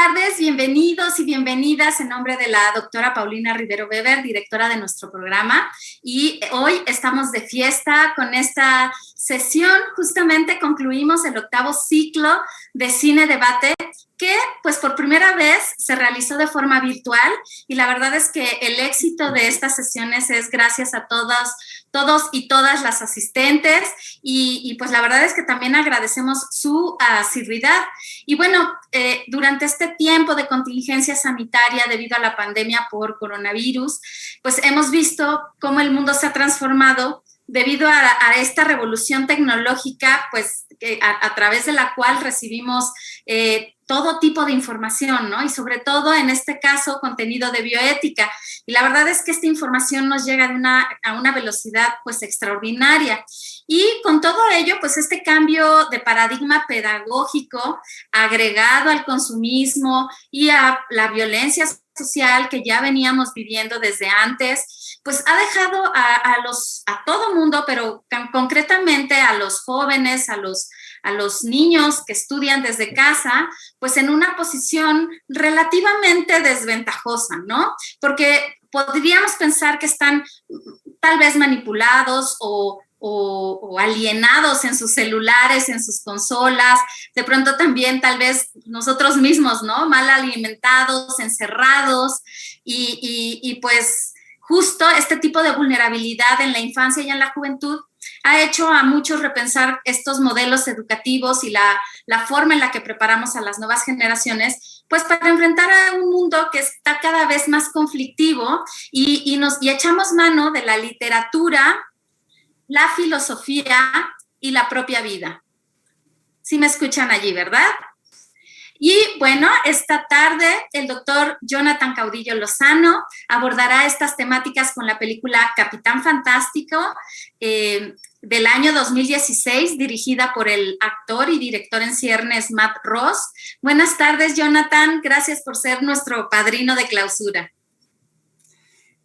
tardes, bienvenidos y bienvenidas en nombre de la doctora Paulina Rivero Weber, directora de nuestro programa. Y hoy estamos de fiesta con esta sesión. Justamente concluimos el 8º ciclo de Cine Debate, que pues por primera vez se realizó de forma virtual, y la verdad es que el éxito de estas sesiones es gracias a todos y todas las asistentes, y pues la verdad es que también agradecemos su asiduidad. Y bueno, durante este tiempo de contingencia sanitaria debido a la pandemia por coronavirus, pues hemos visto cómo el mundo se ha transformado debido a esta revolución tecnológica, pues a través de la cual recibimos todo tipo de información, ¿no? Y sobre todo, en este caso, contenido de bioética. Y la verdad es que esta información nos llega a una velocidad, pues, extraordinaria. Y con todo ello, pues, este cambio de paradigma pedagógico agregado al consumismo y a la violencia social que ya veníamos viviendo desde antes, pues ha dejado a todo mundo, pero concretamente a los jóvenes, a los niños que estudian desde casa, pues en una posición relativamente desventajosa, ¿no? Porque podríamos pensar que están tal vez manipulados o alienados en sus celulares, en sus consolas, de pronto también tal vez nosotros mismos, ¿no? Mal alimentados, encerrados, y pues justo este tipo de vulnerabilidad en la infancia y en la juventud ha hecho a muchos repensar estos modelos educativos y la forma en la que preparamos a las nuevas generaciones, pues para enfrentar a un mundo que está cada vez más conflictivo, y echamos mano de la literatura, la filosofía y la propia vida. Sí me escuchan allí, ¿verdad? Y bueno, esta tarde el doctor Jonathan Caudillo Lozano abordará estas temáticas con la película Capitán Fantástico, del año 2016, dirigida por el actor y director en ciernes Matt Ross. Buenas tardes, Jonathan. Gracias por ser nuestro padrino de clausura.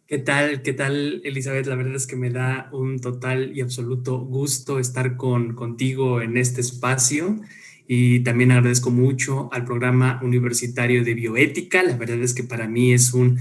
¿Qué tal, Elizabeth? La verdad es que me da un total y absoluto gusto estar contigo en este espacio, y también agradezco mucho al programa universitario de bioética. La verdad es que para mí es un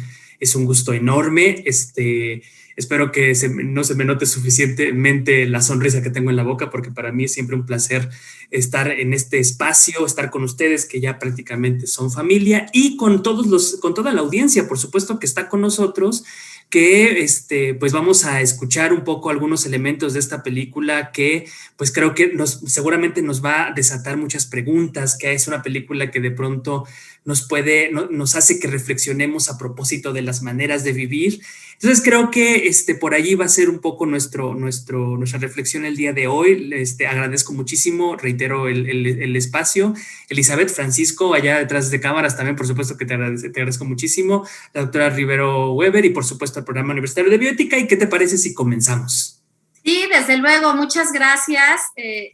gusto enorme. Espero que no se me note suficientemente la sonrisa que tengo en la boca, porque para mí es siempre un placer estar en este espacio, estar con ustedes, que ya prácticamente son familia, y con toda la audiencia, por supuesto, que está con nosotros, que pues vamos a escuchar un poco algunos elementos de esta película que pues creo que seguramente nos va a desatar muchas preguntas, que es una película que de pronto nos hace que reflexionemos a propósito de las maneras de vivir. Entonces creo que por allí va a ser un poco nuestra reflexión el día de hoy. Agradezco muchísimo, reitero el espacio. Elizabeth, Francisco, allá detrás de cámaras también, por supuesto que te agradezco muchísimo. La doctora Rivero Weber, y por supuesto al programa universitario de bioética. ¿Y qué te parece si comenzamos? Sí, desde luego, muchas gracias,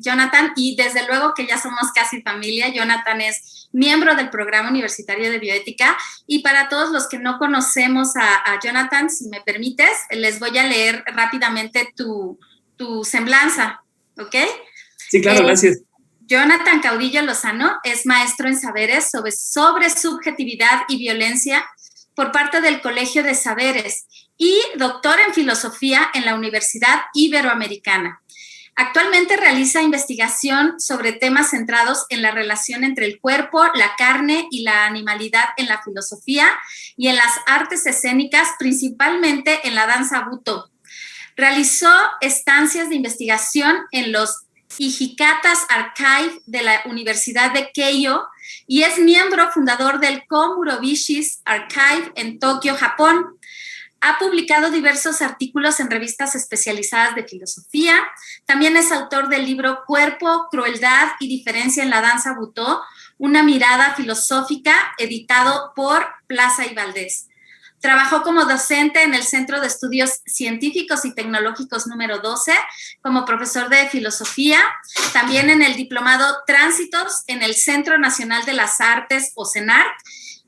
Jonathan, y desde luego que ya somos casi familia. Jonathan es miembro del programa universitario de bioética, y para todos los que no conocemos a Jonathan, si me permites, les voy a leer rápidamente tu semblanza, ¿ok? Sí, claro, gracias. Jonathan Caudillo Lozano es maestro en saberes sobre subjetividad y violencia por parte del Colegio de Saberes, y doctor en filosofía en la Universidad Iberoamericana. Actualmente realiza investigación sobre temas centrados en la relación entre el cuerpo, la carne y la animalidad en la filosofía y en las artes escénicas, principalmente en la danza Buto. Realizó estancias de investigación en los Hijikatas Archive de la Universidad de Keio, y es miembro fundador del Komurobishis Archive en Tokio, Japón. Ha publicado diversos artículos en revistas especializadas de filosofía. También es autor del libro Cuerpo, Crueldad y Diferencia en la Danza Butó, una mirada filosófica, editado por Plaza y Valdés. Trabajó como docente en el Centro de Estudios Científicos y Tecnológicos número 12, como profesor de filosofía, también en el diplomado Tránsitos en el Centro Nacional de las Artes, o CENART,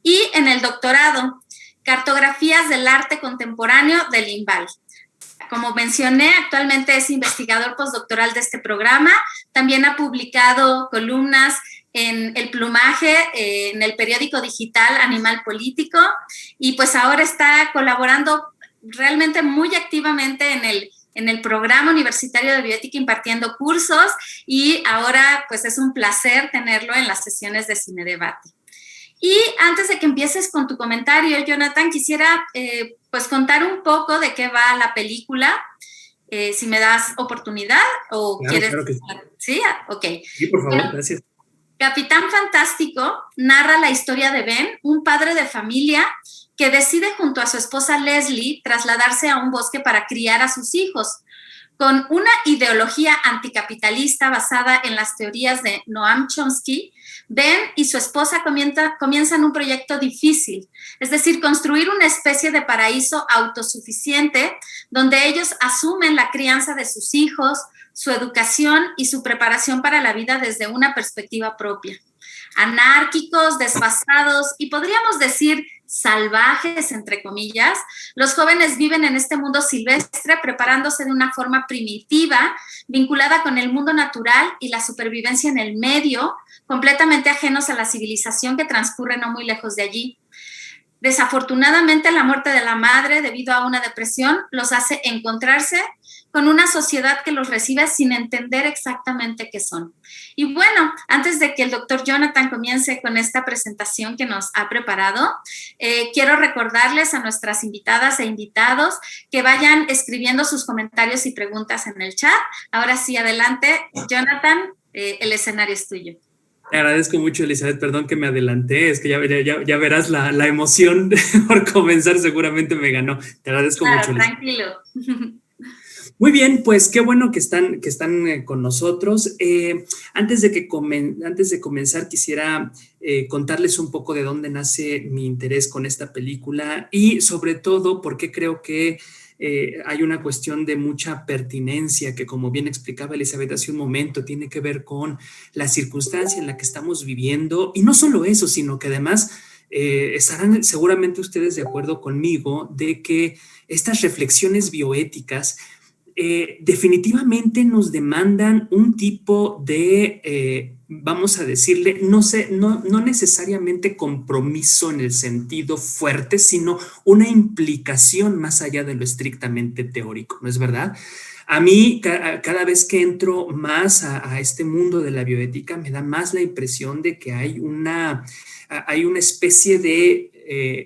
y en el doctorado Cartografías del Arte Contemporáneo del INVAL. Como mencioné, actualmente es investigador postdoctoral de este programa. También ha publicado columnas en el plumaje, en el periódico digital Animal Político, y pues ahora está colaborando realmente muy activamente en el programa universitario de bioética, impartiendo cursos, y ahora pues es un placer tenerlo en las sesiones de Cine Debate. Y antes de que empieces con tu comentario, Jonathan, quisiera pues contar un poco de qué va la película, si me das oportunidad o claro, quieres... Claro que sí. ¿Sí? Ok. Sí, por favor, gracias. Capitán Fantástico narra la historia de Ben, un padre de familia que decide junto a su esposa Leslie trasladarse a un bosque para criar a sus hijos. Con una ideología anticapitalista basada en las teorías de Noam Chomsky, Ben y su esposa comienzan un proyecto difícil, es decir, construir una especie de paraíso autosuficiente donde ellos asumen la crianza de sus hijos, su educación y su preparación para la vida desde una perspectiva propia. Anárquicos, desfasados y podríamos decir salvajes, entre comillas, los jóvenes viven en este mundo silvestre preparándose de una forma primitiva, vinculada con el mundo natural y la supervivencia en el medio, completamente ajenos a la civilización que transcurre no muy lejos de allí. Desafortunadamente, la muerte de la madre, debido a una depresión, los hace encontrarse con una sociedad que los recibe sin entender exactamente qué son. Y bueno, antes de que el doctor Jonathan comience con esta presentación que nos ha preparado, quiero recordarles a nuestras invitadas e invitados que vayan escribiendo sus comentarios y preguntas en el chat. Ahora sí, adelante, Jonathan, el escenario es tuyo. Te agradezco mucho, Elizabeth, perdón que me adelanté, es que ya verás la emoción por comenzar, seguramente me ganó. Te agradezco mucho, Elizabeth. Tranquilo. Muy bien, pues qué bueno que están con nosotros. Antes de comenzar, quisiera contarles un poco de dónde nace mi interés con esta película y sobre todo por qué creo que hay una cuestión de mucha pertinencia que, como bien explicaba Elizabeth hace un momento, tiene que ver con la circunstancia en la que estamos viviendo. Y no solo eso, sino que además estarán seguramente ustedes de acuerdo conmigo de que estas reflexiones bioéticas definitivamente nos demandan un tipo de, vamos a decirle, no necesariamente compromiso en el sentido fuerte, sino una implicación más allá de lo estrictamente teórico, ¿no es verdad? A mí, cada vez que entro más a este mundo de la bioética, me da más la impresión de que hay una especie de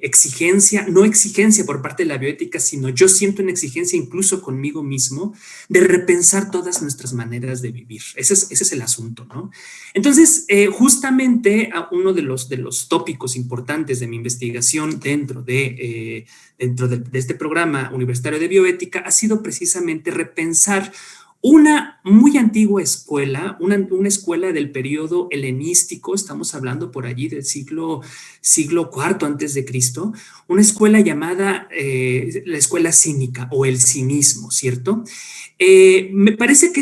exigencia, no exigencia por parte de la bioética, sino yo siento una exigencia incluso conmigo mismo de repensar todas nuestras maneras de vivir. Ese es el asunto, ¿no? Entonces, justamente uno de los tópicos importantes de mi investigación dentro de este programa universitario de bioética ha sido precisamente repensar una muy antigua escuela, una escuela del periodo helenístico, estamos hablando por allí del siglo IV antes de Cristo, una escuela llamada la escuela cínica o el cinismo, ¿cierto? Me parece que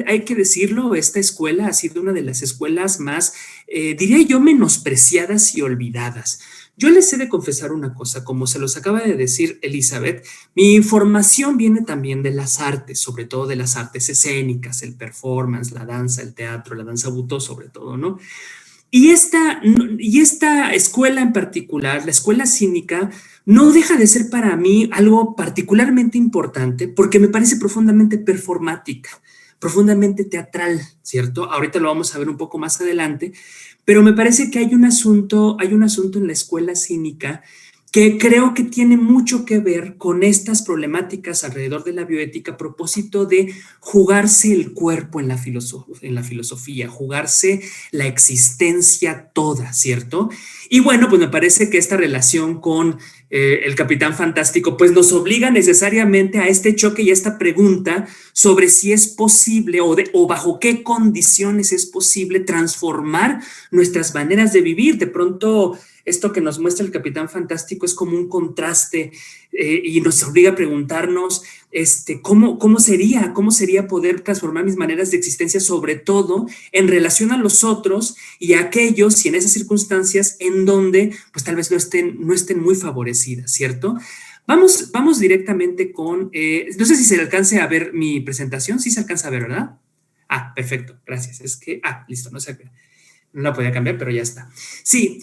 hay que decirlo, esta escuela ha sido una de las escuelas más, diría yo, menospreciadas y olvidadas. Yo les he de confesar una cosa, como se los acaba de decir Elizabeth, mi formación viene también de las artes, sobre todo de las artes escénicas, el performance, la danza, el teatro, la danza butó sobre todo, ¿no? Y esta escuela en particular, la escuela cínica, no deja de ser para mí algo particularmente importante porque me parece profundamente performática, profundamente teatral, ¿cierto? Ahorita lo vamos a ver un poco más adelante, pero me parece que hay un asunto en la escuela cínica que creo que tiene mucho que ver con estas problemáticas alrededor de la bioética a propósito de jugarse el cuerpo en la filosofía, jugarse la existencia toda, ¿cierto? Y bueno, pues me parece que esta relación con el Capitán Fantástico pues nos obliga necesariamente a este choque y a esta pregunta sobre si es posible o bajo qué condiciones es posible transformar nuestras maneras de vivir. De pronto, esto que nos muestra el Capitán Fantástico es como un contraste y nos obliga a preguntarnos ¿cómo sería poder transformar mis maneras de existencia, sobre todo en relación a los otros y a aquellos y en esas circunstancias en donde pues tal vez no estén muy favorecidas, ¿cierto? Vamos directamente con, no sé si se alcance a ver mi presentación, sí se alcanza a ver, ¿verdad? Perfecto, gracias. Es que, listo, no sé, no la podía cambiar, pero ya está. Sí,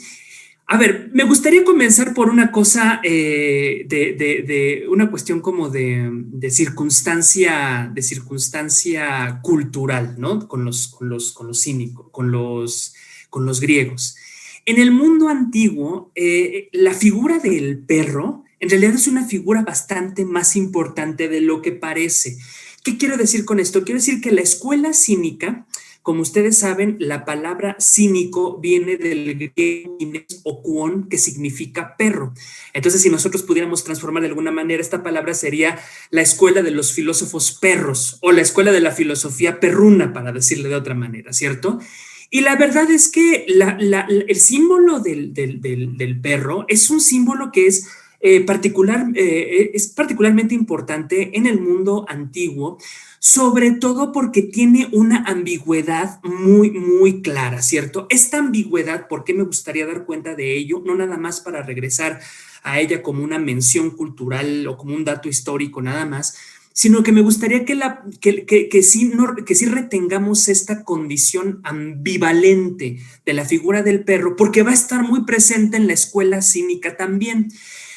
a ver, me gustaría comenzar por una cosa, de una cuestión como de circunstancia cultural, ¿no? Con los cínicos, con los griegos. En el mundo antiguo, la figura del perro en realidad es una figura bastante más importante de lo que parece. ¿Qué quiero decir con esto? Quiero decir que la escuela cínica, como ustedes saben, la palabra cínico viene del griego o kuon, que significa perro. Entonces, si nosotros pudiéramos transformar de alguna manera, esta palabra sería la escuela de los filósofos perros o la escuela de la filosofía perruna, para decirle de otra manera, ¿cierto? Y la verdad es que el símbolo del perro es un símbolo que es particularmente importante en el mundo antiguo, sobre todo porque tiene una ambigüedad muy, muy clara, ¿cierto? Esta ambigüedad, ¿por qué me gustaría dar cuenta de ello? No nada más para regresar a ella como una mención cultural o como un dato histórico nada más, sino que me gustaría que sí retengamos esta condición ambivalente de la figura del perro, porque va a estar muy presente en la escuela cínica también.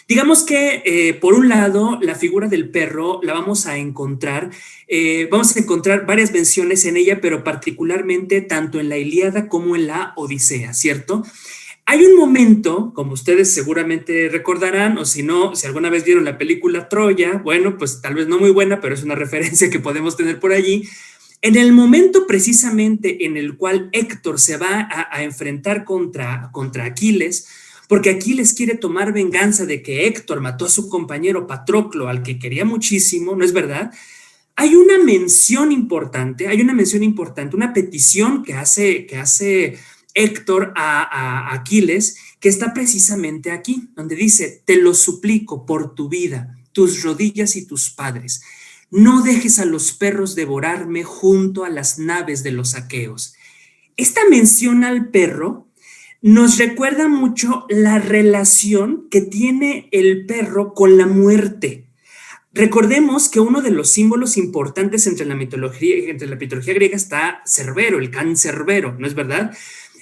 Digamos que, por un lado, la figura del perro la vamos a encontrar varias menciones en ella, pero particularmente tanto en la Ilíada como en la Odisea, ¿cierto? Hay un momento, como ustedes seguramente recordarán, o si no, si alguna vez vieron la película Troya, bueno, pues tal vez no muy buena, pero es una referencia que podemos tener por allí. En el momento precisamente en el cual Héctor se va a enfrentar contra Aquiles, porque Aquiles quiere tomar venganza de que Héctor mató a su compañero Patroclo, al que quería muchísimo, ¿no es verdad? Hay una mención importante, una petición que hace Héctor a Aquiles, que está precisamente aquí, donde dice: te lo suplico por tu vida, tus rodillas y tus padres, no dejes a los perros devorarme junto a las naves de los aqueos. Esta mención al perro nos recuerda mucho la relación que tiene el perro con la muerte. Recordemos que uno de los símbolos importantes entre la mitología griega está Cerbero, el can Cerbero, ¿no es verdad?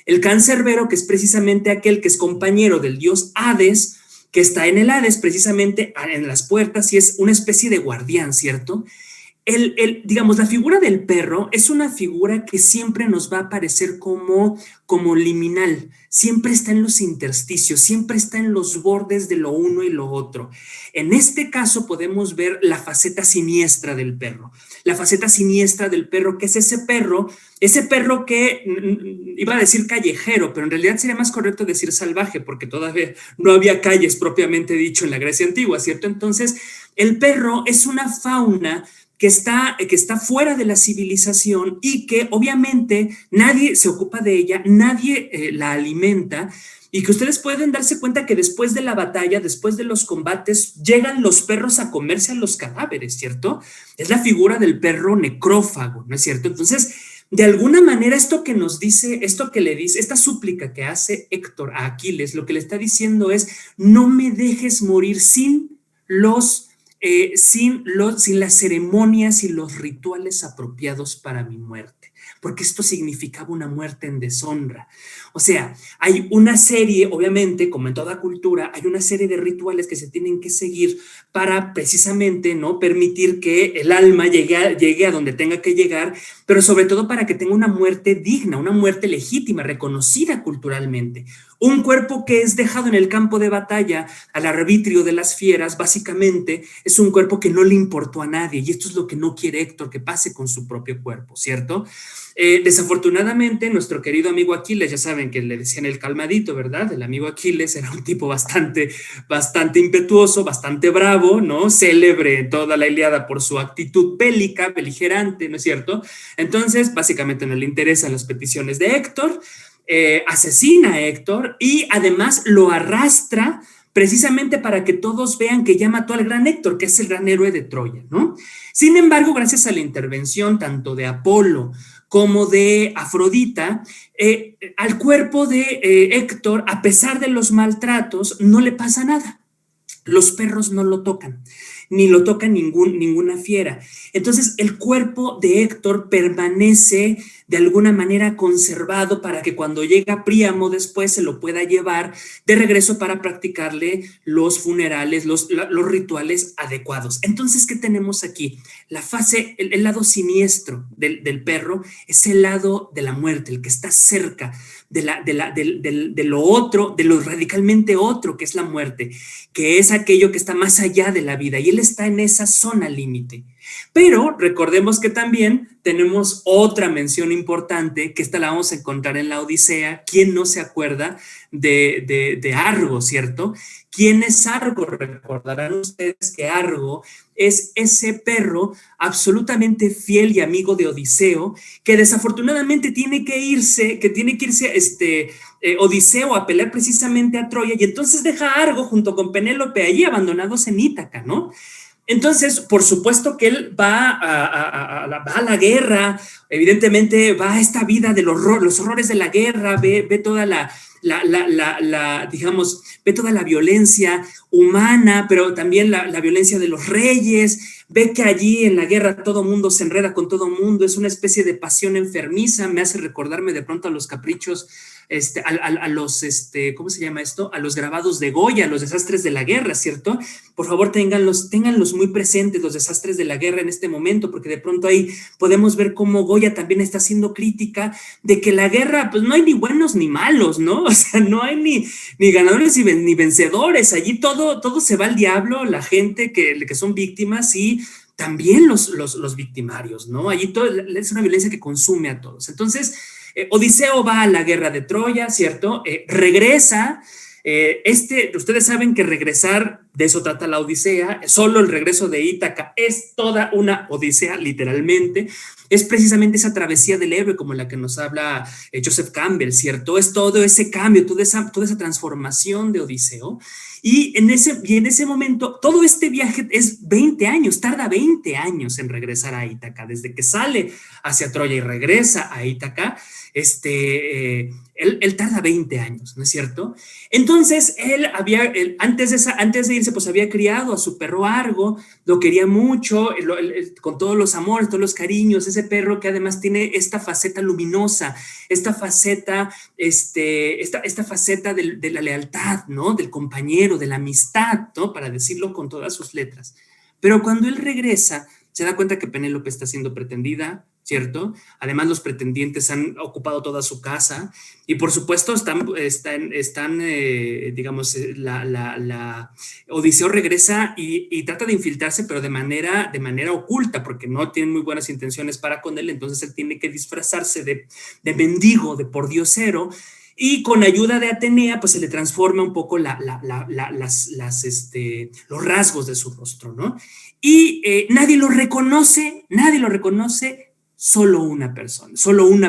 El can Cerbero, que es precisamente aquel que es compañero del dios Hades, que está en el Hades, precisamente en las puertas, y es una especie de guardián, ¿cierto? Digamos, la figura del perro es una figura que siempre nos va a aparecer como liminal, siempre está en los intersticios, siempre está en los bordes de lo uno y lo otro. En este caso podemos ver la faceta siniestra del perro, que es ese perro que iba a decir callejero, pero en realidad sería más correcto decir salvaje, porque todavía no había calles propiamente dicho en la Grecia antigua, ¿cierto? Entonces, el perro es una fauna que está fuera de la civilización y que obviamente nadie se ocupa de ella, nadie la alimenta, y que ustedes pueden darse cuenta que después de la batalla, después de los combates, llegan los perros a comerse a los cadáveres, ¿cierto? Es la figura del perro necrófago, ¿no es cierto? Entonces, de alguna manera, esto que le dice, esta súplica que hace Héctor a Aquiles, lo que le está diciendo es: no me dejes morir sin las ceremonias y los rituales apropiados para mi muerte, porque esto significaba una muerte en deshonra. O sea, hay una serie, obviamente, como en toda cultura, hay una serie de rituales que se tienen que seguir para precisamente no permitir que el alma llegue a donde tenga que llegar, pero sobre todo para que tenga una muerte digna, una muerte legítima, reconocida culturalmente. Un cuerpo que es dejado en el campo de batalla al arbitrio de las fieras, básicamente es un cuerpo que no le importó a nadie, y esto es lo que no quiere Héctor que pase con su propio cuerpo, ¿cierto? Desafortunadamente, nuestro querido amigo Aquiles, ya saben que le decían el calmadito, ¿verdad? El amigo Aquiles era un tipo bastante impetuoso, bastante bravo, ¿no? Célebre en toda la Ilíada por su actitud bélica, beligerante, ¿no es cierto? Entonces, básicamente no le interesan las peticiones de Héctor, asesina a Héctor y además lo arrastra precisamente para que todos vean que ya mató al gran Héctor, que es el gran héroe de Troya, ¿no? Sin embargo, gracias a la intervención tanto de Apolo como de Afrodita, al cuerpo de Héctor, a pesar de los maltratos, no le pasa nada. Los perros no lo tocan. ni lo toca ninguna fiera. Entonces el cuerpo de Héctor permanece de alguna manera conservado para que cuando llega Príamo después se lo pueda llevar de regreso para practicarle los funerales, los rituales adecuados. Entonces, ¿qué tenemos aquí? La fase, el lado siniestro del perro es el lado de la muerte, el que está cerca de lo otro, de lo radicalmente otro que es la muerte, que es aquello que está más allá de la vida, y él está en esa zona límite. Pero recordemos que también tenemos otra mención importante, que esta la vamos a encontrar en la Odisea. ¿Quién no se acuerda de Argo, cierto? ¿Quién es Argo? Recordarán ustedes que Argo es ese perro absolutamente fiel y amigo de Odiseo, que desafortunadamente tiene que irse Odiseo a pelear precisamente a Troya, y entonces deja a Argo junto con Penélope allí abandonados en Ítaca, ¿no? Entonces, por supuesto que él va a la guerra, evidentemente va a esta vida de los horrores de la guerra, ve toda digamos, ve toda la violencia humana, pero también la violencia de los reyes, ve que allí en la guerra todo mundo se enreda con todo mundo, es una especie de pasión enfermiza, me hace recordarme de pronto a los caprichos, ¿cómo se llama esto? A los grabados de Goya, los desastres de la guerra, ¿cierto? Por favor, ténganlos muy presentes, los desastres de la guerra en este momento, porque de pronto ahí podemos ver cómo Goya también está haciendo crítica de que la guerra, pues no hay ni buenos ni malos, ¿no? O sea, no hay ni ganadores ni vencedores, allí todo se va al diablo, la gente que son víctimas y también los victimarios, ¿no? Allí todo es una violencia que consume a todos. Entonces, Odiseo va a la guerra de Troya, ¿cierto? Regresa. Ustedes saben que regresar, de eso trata la Odisea, solo el regreso de Ítaca es toda una odisea, literalmente. Es precisamente esa travesía del héroe como la que nos habla Joseph Campbell, ¿cierto? Es todo ese cambio, toda esa transformación de Odiseo. Y en ese momento, todo este viaje es 20 años, tarda 20 años en regresar a Ítaca, desde que sale hacia Troya y regresa a Ítaca, él tarda 20 años, ¿no es cierto? Entonces, antes de irse, pues había criado a su perro Argo, lo quería mucho, con todos los amores, todos los cariños, ese perro que además tiene esta faceta luminosa, esta faceta de la lealtad, ¿no? Del compañero, de la amistad, ¿no? Para decirlo con todas sus letras. Pero cuando él regresa, se da cuenta que Penélope está siendo pretendida, ¿cierto? Además, los pretendientes han ocupado toda su casa y, por supuesto, digamos, Odiseo regresa y trata de infiltrarse, pero de manera oculta, porque no tienen muy buenas intenciones para con él, entonces él tiene que disfrazarse de mendigo, de pordiosero, y con ayuda de Atenea, pues se le transforma un poco los rasgos de su rostro, ¿no? Y nadie lo reconoce, solo una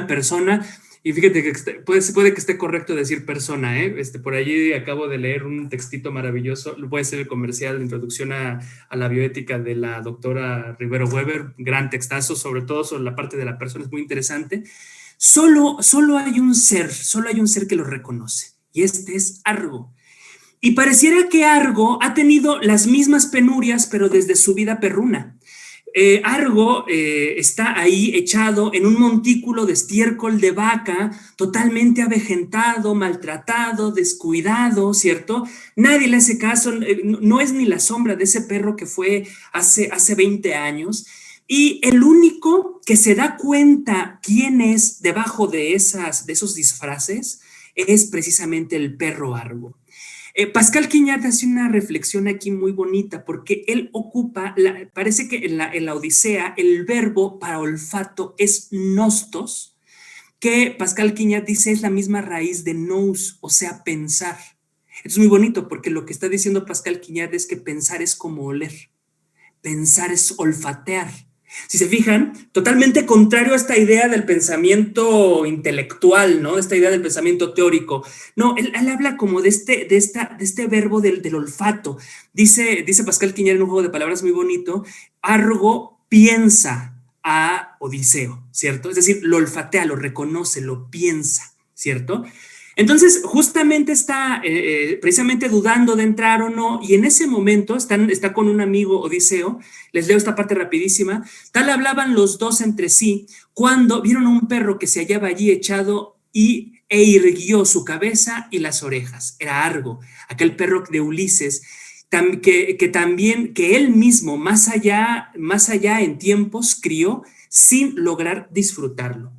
persona, y fíjate que puede que esté correcto decir persona, ¿eh? Por allí acabo de leer un textito maravilloso, puede ser el comercial de introducción a la bioética de la doctora Rivero Weber, gran textazo, sobre todo sobre la parte de la persona, es muy interesante. Solo hay un ser que lo reconoce, y este es Argo. Y pareciera que Argo ha tenido las mismas penurias, pero desde su vida perruna. Argo está ahí echado en un montículo de estiércol de vaca, totalmente avejentado, maltratado, descuidado, ¿cierto? Nadie le hace caso, no es ni la sombra de ese perro que fue hace 20 años. Y el único que se da cuenta quién es debajo de esos disfraces es precisamente el perro Argo. Pascal Quignard hace una reflexión aquí muy bonita porque él ocupa, parece que en la Odisea el verbo para olfato es nostos, que Pascal Quignard dice es la misma raíz de nous, o sea, pensar. Es muy bonito porque lo que está diciendo Pascal Quignard es que pensar es como oler, pensar es olfatear. Si se fijan, totalmente contrario a esta idea del pensamiento intelectual, ¿no? Esta idea del pensamiento teórico. No, él habla como de este verbo del olfato. Dice Pascal Quignard en un juego de palabras muy bonito, Argo piensa a Odiseo, ¿cierto? Es decir, lo olfatea, lo reconoce, lo piensa, ¿cierto? Entonces, justamente está precisamente dudando de entrar o no, y en ese momento está con un amigo Odiseo. Les leo esta parte rapidísima. Tal hablaban los dos entre sí cuando vieron a un perro que se hallaba allí echado e irguió su cabeza y las orejas. Era Argo, aquel perro de Ulises, que él mismo, más allá en tiempos, crió sin lograr disfrutarlo.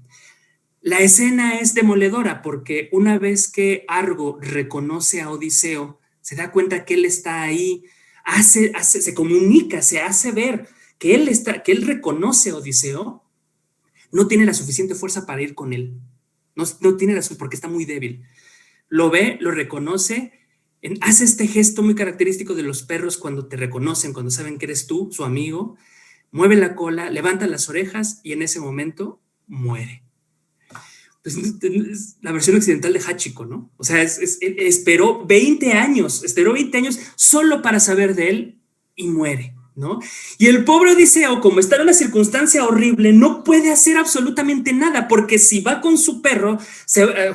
La escena es demoledora porque una vez que Argo reconoce a Odiseo, se da cuenta que él está ahí, se comunica, se hace ver que él reconoce a Odiseo, no tiene la suficiente fuerza para ir con él. No tiene razón porque está muy débil. Lo ve, lo reconoce, hace este gesto muy característico de los perros cuando te reconocen, cuando saben que eres tú, su amigo, mueve la cola, levanta las orejas y en ese momento muere. Pues, la versión occidental de Hachiko, ¿no? O sea, esperó 20 años solo para saber de él y muere, ¿no? Y el pobre Odiseo, como está en una circunstancia horrible, no puede hacer absolutamente nada, porque si va con su perro,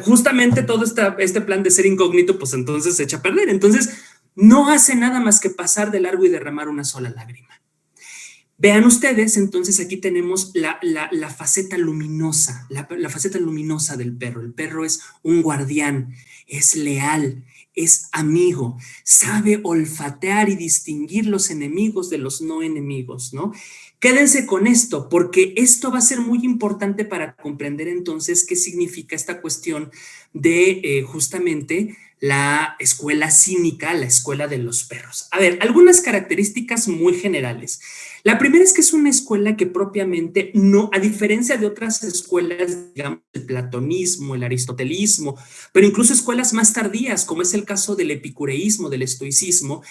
justamente todo este plan de ser incógnito, pues entonces se echa a perder. Entonces, no hace nada más que pasar de largo y derramar una sola lágrima. Vean ustedes, entonces aquí tenemos la faceta luminosa, la faceta luminosa del perro. El perro es un guardián, es leal, es amigo, sabe olfatear y distinguir los enemigos de los no enemigos, ¿no? Quédense con esto, porque esto va a ser muy importante para comprender entonces qué significa esta cuestión de justamente la escuela cínica, la escuela de los perros. A ver, algunas características muy generales. La primera es que es una escuela que propiamente no, a diferencia de otras escuelas, digamos, el platonismo, el aristotelismo, pero incluso escuelas más tardías, como es el caso del epicureísmo, del estoicismo,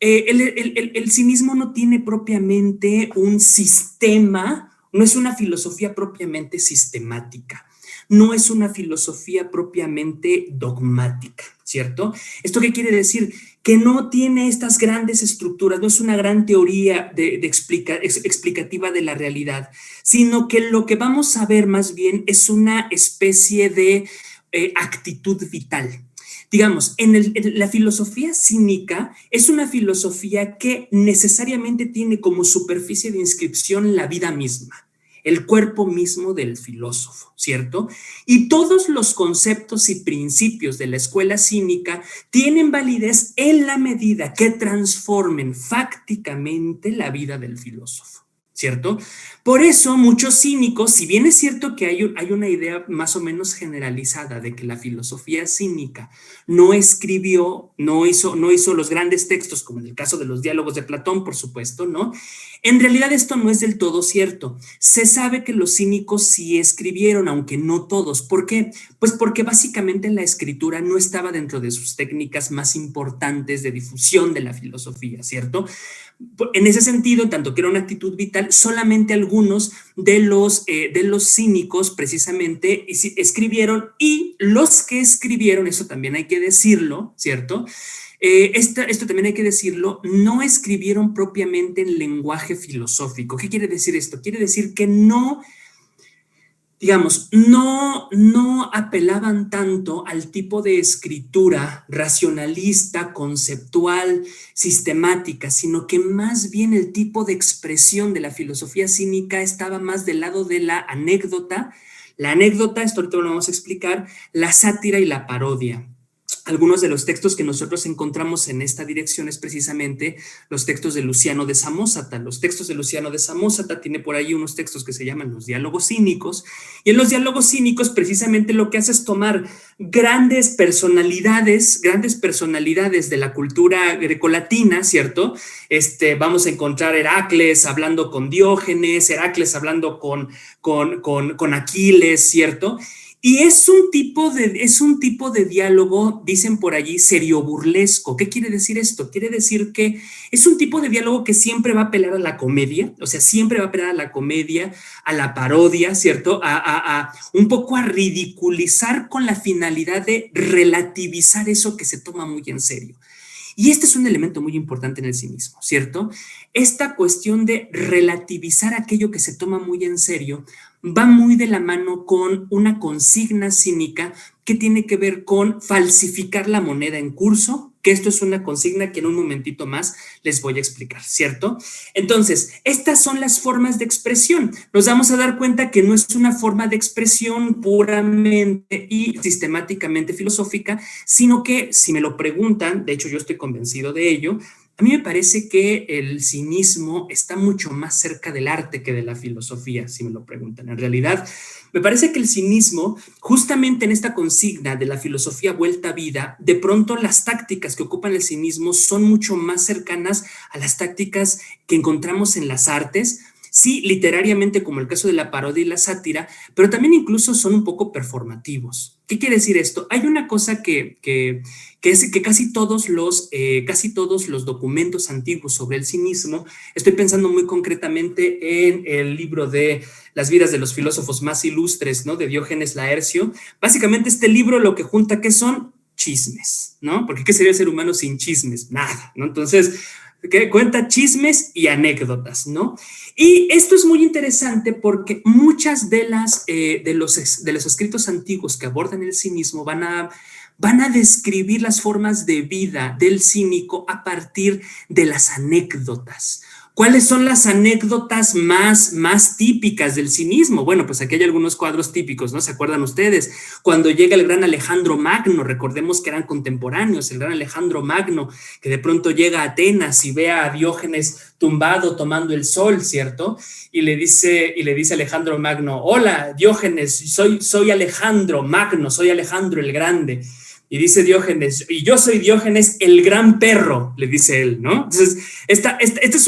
el cinismo no tiene propiamente un sistema, no es una filosofía propiamente sistemática, no es una filosofía propiamente dogmática, ¿cierto? ¿Esto qué quiere decir? Que no tiene estas grandes estructuras, no es una gran teoría explicativa de la realidad, sino que lo que vamos a ver más bien es una especie de actitud vital. Digamos, en la filosofía cínica es una filosofía que necesariamente tiene como superficie de inscripción la vida misma, el cuerpo mismo del filósofo, ¿cierto? Y todos los conceptos y principios de la escuela cínica tienen validez en la medida que transformen fácticamente la vida del filósofo, ¿cierto? Por eso muchos cínicos, si bien es cierto que hay una idea más o menos generalizada de que la filosofía cínica no hizo los grandes textos, como en el caso de los diálogos de Platón, por supuesto, ¿no? En realidad esto no es del todo cierto. Se sabe que los cínicos sí escribieron, aunque no todos. ¿Por qué? Pues porque básicamente la escritura no estaba dentro de sus técnicas más importantes de difusión de la filosofía, ¿cierto? En ese sentido, en tanto que era una actitud vital, solamente algunos de los cínicos precisamente escribieron, y los que escribieron, eso también hay que decirlo, ¿cierto? Esto también hay que decirlo, no escribieron propiamente en lenguaje filosófico. ¿Qué quiere decir esto? Quiere decir que no apelaban tanto al tipo de escritura racionalista, conceptual, sistemática, sino que más bien el tipo de expresión de la filosofía cínica estaba más del lado de la anécdota. La anécdota, esto ahorita lo vamos a explicar, la sátira y la parodia. Algunos de los textos que nosotros encontramos en esta dirección es precisamente los textos de Luciano de Samosata. Los textos de Luciano de Samosata tiene por ahí unos textos que se llaman los diálogos cínicos, y en los diálogos cínicos precisamente lo que hace es tomar grandes personalidades de la cultura grecolatina, ¿cierto? Vamos a encontrar Heracles hablando con Diógenes, Heracles hablando con Aquiles, ¿cierto? Y es un tipo de diálogo, dicen por allí, serio-burlesco. ¿Qué quiere decir esto? Quiere decir que es un tipo de diálogo que siempre va a apelar a la comedia, o sea, siempre va a apelar a la comedia, a la parodia, ¿cierto? Un poco a ridiculizar con la finalidad de relativizar eso que se toma muy en serio. Y este es un elemento muy importante en el cinismo, ¿cierto? Esta cuestión de relativizar aquello que se toma muy en serio va muy de la mano con una consigna cínica que tiene que ver con falsificar la moneda en curso, que esto es una consigna que en un momentito más les voy a explicar, ¿cierto? Entonces, estas son las formas de expresión. Nos vamos a dar cuenta que no es una forma de expresión puramente y sistemáticamente filosófica, sino que, si me lo preguntan, de hecho yo estoy convencido de ello, a mí me parece que el cinismo está mucho más cerca del arte que de la filosofía, si me lo preguntan. En realidad, me parece que el cinismo, justamente en esta consigna de la filosofía vuelta a vida, de pronto las tácticas que ocupan el cinismo son mucho más cercanas a las tácticas que encontramos en las artes, sí, literariamente como el caso de la parodia y la sátira, pero también incluso son un poco performativos. ¿Qué quiere decir esto? Hay una cosa que es que casi todos los documentos antiguos sobre el cinismo, estoy pensando muy concretamente en el libro de Las vidas de los filósofos más ilustres, ¿no? De Diógenes Laercio. Básicamente este libro lo que junta, ¿qué son? Chismes, ¿no? Porque ¿qué sería el ser humano sin chismes? Nada, ¿no? Entonces, que cuenta chismes y anécdotas, ¿no? Y esto es muy interesante porque muchas de los escritos antiguos que abordan el cinismo van a describir las formas de vida del cínico a partir de las anécdotas. ¿Cuáles son las anécdotas más típicas del cinismo? Bueno, pues aquí hay algunos cuadros típicos, ¿no? ¿Se acuerdan ustedes? Cuando llega el gran Alejandro Magno, recordemos que eran contemporáneos, el gran Alejandro Magno, que de pronto llega a Atenas y ve a Diógenes tumbado tomando el sol, ¿cierto? Y le dice Alejandro Magno: hola, Diógenes, soy Alejandro Magno, soy Alejandro el Grande. Y dice Diógenes: y yo soy Diógenes el gran perro, le dice él, ¿no? Entonces, esta es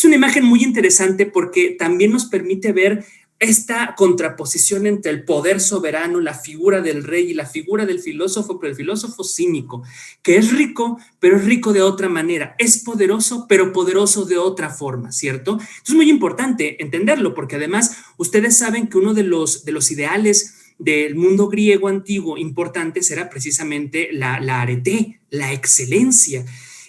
una imagen muy interesante porque también nos permite ver esta contraposición entre el poder soberano, la figura del rey y la figura del filósofo, pero el filósofo cínico, que es rico, pero es rico de otra manera, es poderoso, pero poderoso de otra forma, ¿cierto? Esto es muy importante entenderlo porque además ustedes saben que uno de los ideales del mundo griego antiguo importantes era precisamente la arete, la excelencia.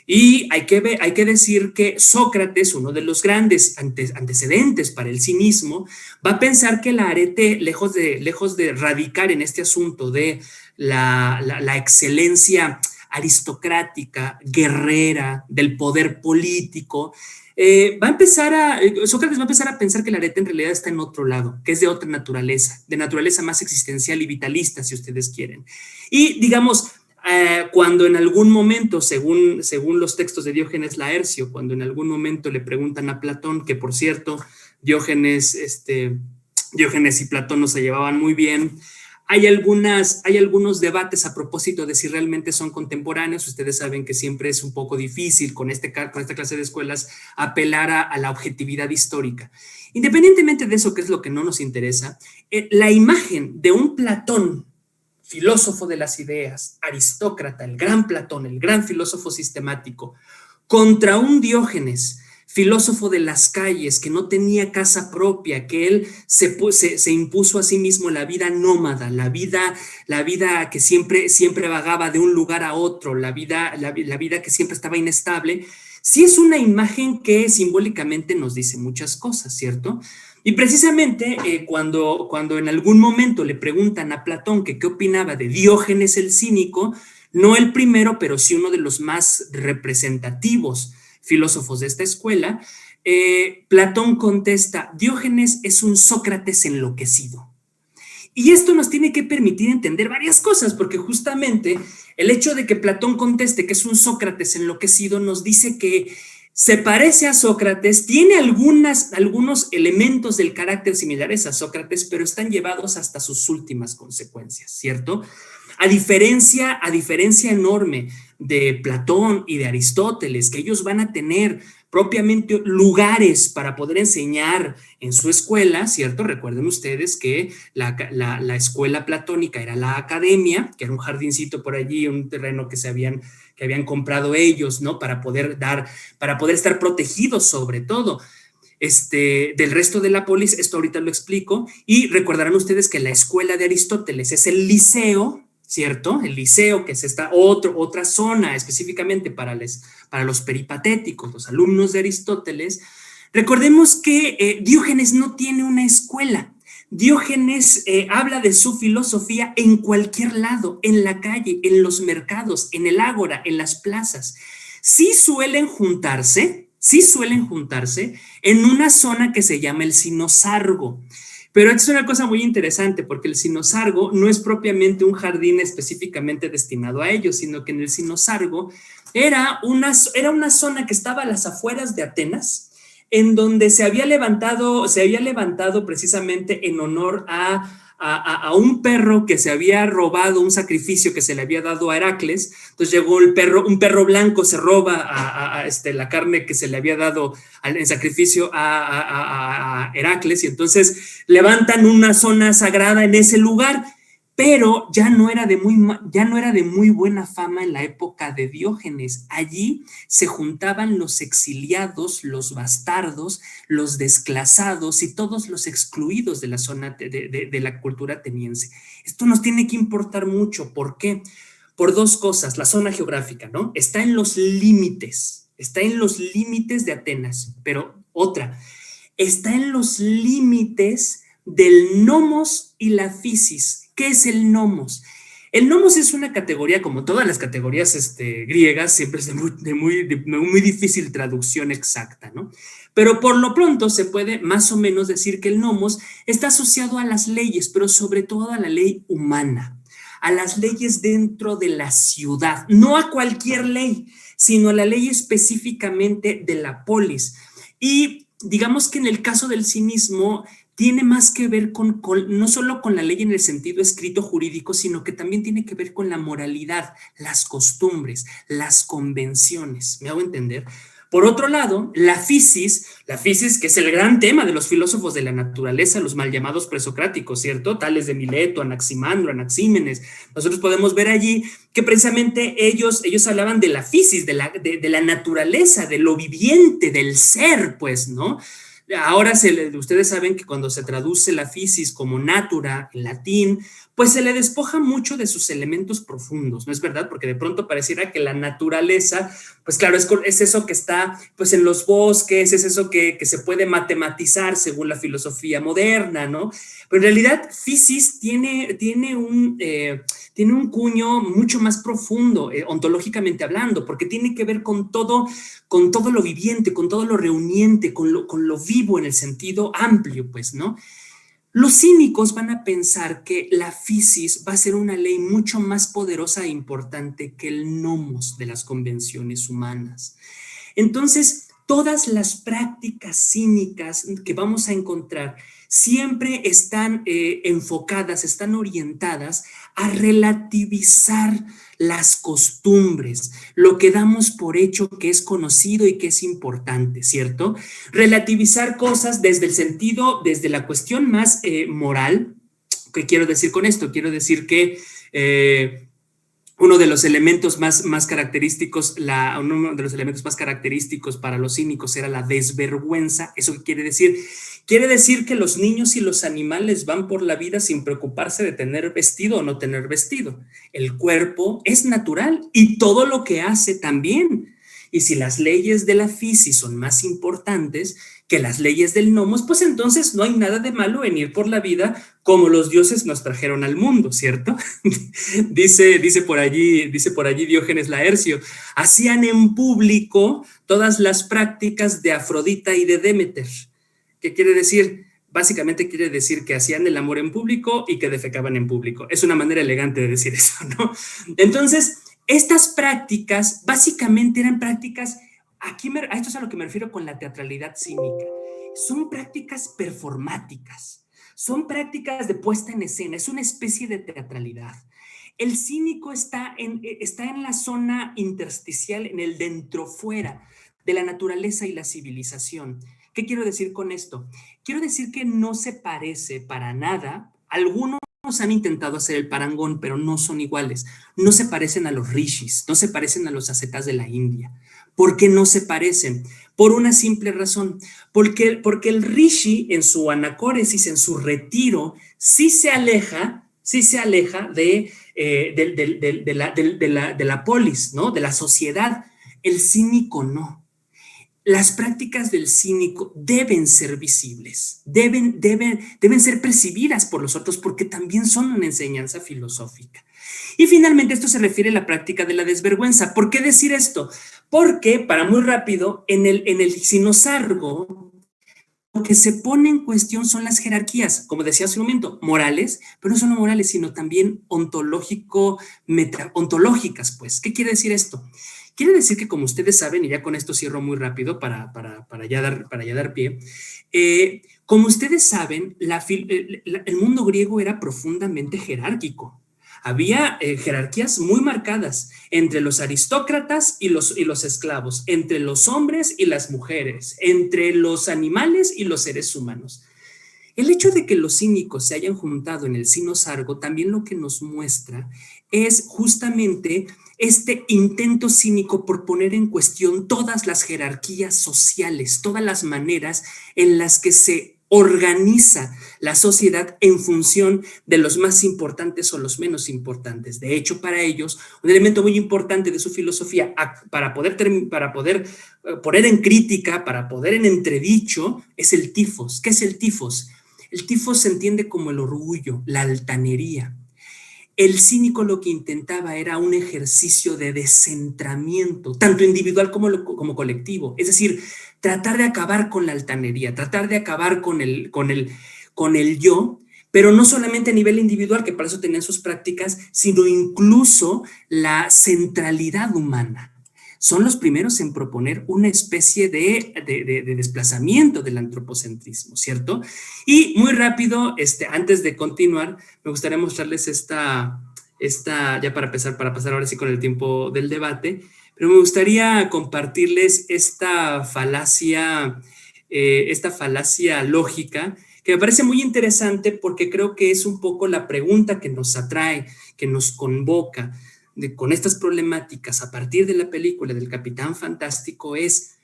Y hay que decir que Sócrates, uno de los grandes antecedentes para el cinismo, va a pensar que la arete, lejos de radicar en este asunto de la excelencia aristocrática, guerrera, del poder político, Sócrates va a empezar a pensar que la arete en realidad está en otro lado, que es de otra naturaleza, de naturaleza más existencial y vitalista, si ustedes quieren. Y digamos, cuando en algún momento, según los textos de Diógenes Laercio, cuando en algún momento le preguntan a Platón, que por cierto, Diógenes y Platón no se llevaban muy bien, hay algunos debates a propósito de si realmente son contemporáneos. Ustedes saben que siempre es un poco difícil con esta clase de escuelas apelar a la objetividad histórica. Independientemente de eso, que es lo que no nos interesa, la imagen de un Platón, filósofo de las ideas, aristócrata, el gran Platón, el gran filósofo sistemático, contra un Diógenes, filósofo de las calles, que no tenía casa propia, que él se impuso a sí mismo la vida nómada, la vida que siempre vagaba de un lugar a otro, la vida que siempre estaba inestable. Sí, es una imagen que simbólicamente nos dice muchas cosas, ¿cierto? Y precisamente cuando en algún momento le preguntan a Platón que qué opinaba de Diógenes el cínico, no el primero, pero sí uno de los más representativos filósofos de esta escuela, Platón contesta: Diógenes es un Sócrates enloquecido. Y esto nos tiene que permitir entender varias cosas, porque justamente el hecho de que Platón conteste que es un Sócrates enloquecido nos dice que se parece a Sócrates, tiene algunos elementos del carácter similares a Sócrates, pero están llevados hasta sus últimas consecuencias, ¿cierto? A diferencia enorme de Platón y de Aristóteles, que ellos van a tener propiamente lugares para poder enseñar en su escuela, ¿cierto? Recuerden ustedes que la escuela platónica era la academia, que era un jardincito por allí, un terreno que habían comprado ellos, ¿no? Para poder estar protegidos sobre todo del resto de la polis. Esto ahorita lo explico. Y recordarán ustedes que la escuela de Aristóteles es el liceo, ¿cierto? El liceo, que es otra zona específicamente para los peripatéticos, los alumnos de Aristóteles. Recordemos que Diógenes no tiene una escuela. Diógenes habla de su filosofía en cualquier lado, en la calle, en los mercados, en el ágora, en las plazas. Sí suelen juntarse en una zona que se llama el Cinosargo. Pero esto es una cosa muy interesante porque el Cinosargo no es propiamente un jardín específicamente destinado a ellos, sino que en el Cinosargo era una zona que estaba a las afueras de Atenas, en donde se había levantado precisamente en honor a un perro que se había robado un sacrificio que se le había dado a Heracles. Entonces llegó un perro blanco, se roba la carne que se le había dado en sacrificio a Heracles, y entonces levantan una zona sagrada en ese lugar, pero ya no era de muy buena fama en la época de Diógenes. Allí se juntaban los exiliados, los bastardos, los desclasados y todos los excluidos de la zona de la cultura ateniense. Esto nos tiene que importar mucho. ¿Por qué? Por dos cosas. La zona geográfica, ¿no? Está en los límites de Atenas, pero otra, está en los límites del nomos y la physis. ¿Qué es el nomos? El nomos es una categoría, como todas las categorías griegas, siempre es de muy difícil traducción exacta, ¿no? Pero por lo pronto se puede más o menos decir que el nomos está asociado a las leyes, pero sobre todo a la ley humana, a las leyes dentro de la ciudad, no a cualquier ley, sino a la ley específicamente de la polis. Y digamos que en el caso del cinismo tiene más que ver no solo con la ley en el sentido escrito jurídico, sino que también tiene que ver con la moralidad, las costumbres, las convenciones. ¿Me hago entender? Por otro lado, la physis, que es el gran tema de los filósofos de la naturaleza, los mal llamados presocráticos, ¿cierto? Tales de Mileto, Anaximandro, Anaxímenes. Nosotros podemos ver allí que precisamente ellos hablaban de la physis, de la naturaleza, de lo viviente, del ser, pues, ¿no? Ahora ustedes saben que cuando se traduce la physis como natura en latín, pues se le despoja mucho de sus elementos profundos, ¿no es verdad? Porque de pronto pareciera que la naturaleza, pues claro, es eso que está pues en los bosques, es eso que se puede matematizar según la filosofía moderna, ¿no? Pero en realidad physis tiene un cuño mucho más profundo, ontológicamente hablando, porque tiene que ver con todo lo viviente, con todo lo reuniente, con lo vivo en el sentido amplio, pues, ¿no? Los cínicos van a pensar que la physis va a ser una ley mucho más poderosa e importante que el nomos de las convenciones humanas. Entonces, todas las prácticas cínicas que vamos a encontrar siempre están enfocadas, están orientadas a relativizar las costumbres, lo que damos por hecho que es conocido y que es importante, ¿cierto? Relativizar cosas desde la cuestión más moral. ¿Qué quiero decir con esto? Quiero decir que uno de los elementos más característicos para los cínicos era la desvergüenza. ¿Eso qué quiere decir? Quiere decir que los niños y los animales van por la vida sin preocuparse de tener vestido o no tener vestido. El cuerpo es natural y todo lo que hace también. Y si las leyes de la physis son más importantes que las leyes del nomos, pues entonces no hay nada de malo en ir por la vida como los dioses nos trajeron al mundo, ¿cierto? dice por allí Diógenes Laercio, hacían en público todas las prácticas de Afrodita y de Demeter. ¿Qué quiere decir? Básicamente quiere decir que hacían el amor en público y que defecaban en público. Es una manera elegante de decir eso, ¿no? Entonces, estas prácticas básicamente eran prácticas, a esto es a lo que me refiero con la teatralidad cínica, son prácticas performáticas, son prácticas de puesta en escena, es una especie de teatralidad. El cínico está en la zona intersticial, en el dentro-fuera de la naturaleza y la civilización. ¿Qué quiero decir con esto? Quiero decir que no se parece para nada. Algunos han intentado hacer el parangón, pero no son iguales. No se parecen a los rishis, no se parecen a los ascetas de la India. ¿Por qué no se parecen? Por una simple razón. Porque el rishi, en su anacóresis, en su retiro, sí se aleja de de la polis, ¿no? De la sociedad. El cínico no. Las prácticas del cínico deben ser visibles, deben ser percibidas por los otros porque también son una enseñanza filosófica. Y finalmente esto se refiere a la práctica de la desvergüenza. ¿Por qué decir esto? Porque, para muy rápido, en el sinosargo, lo que se pone en cuestión son las jerarquías, como decía hace un momento, morales, pero no solo morales, sino también ontológicas, pues. ¿Qué quiere decir esto? Quiere decir que, como ustedes saben, y ya con esto cierro muy rápido para ya dar pie, como ustedes saben, el mundo griego era profundamente jerárquico. Había jerarquías muy marcadas entre los aristócratas y los esclavos, entre los hombres y las mujeres, entre los animales y los seres humanos. El hecho de que los cínicos se hayan juntado en el sinosargo también lo que nos muestra es justamente este intento cínico por poner en cuestión todas las jerarquías sociales, todas las maneras en las que se organiza la sociedad en función de los más importantes o los menos importantes. De hecho, para ellos, un elemento muy importante de su filosofía, para poder poner en crítica, para poner en entredicho, es el tifos. ¿Qué es el tifos? El tifos se entiende como el orgullo, la altanería. El cínico lo que intentaba era un ejercicio de descentramiento, tanto individual como colectivo. Es decir, tratar de acabar con la altanería, tratar de acabar con el yo, pero no solamente a nivel individual, que para eso tenían sus prácticas, sino incluso la centralidad humana. Son los primeros en proponer una especie de desplazamiento del antropocentrismo, ¿cierto? Y muy rápido, antes de continuar, me gustaría mostrarles esta ya para pasar ahora sí con el tiempo del debate, pero me gustaría compartirles esta falacia lógica, que me parece muy interesante porque creo que es un poco la pregunta que nos atrae, que nos convoca con estas problemáticas a partir de la película del Capitán Fantástico es: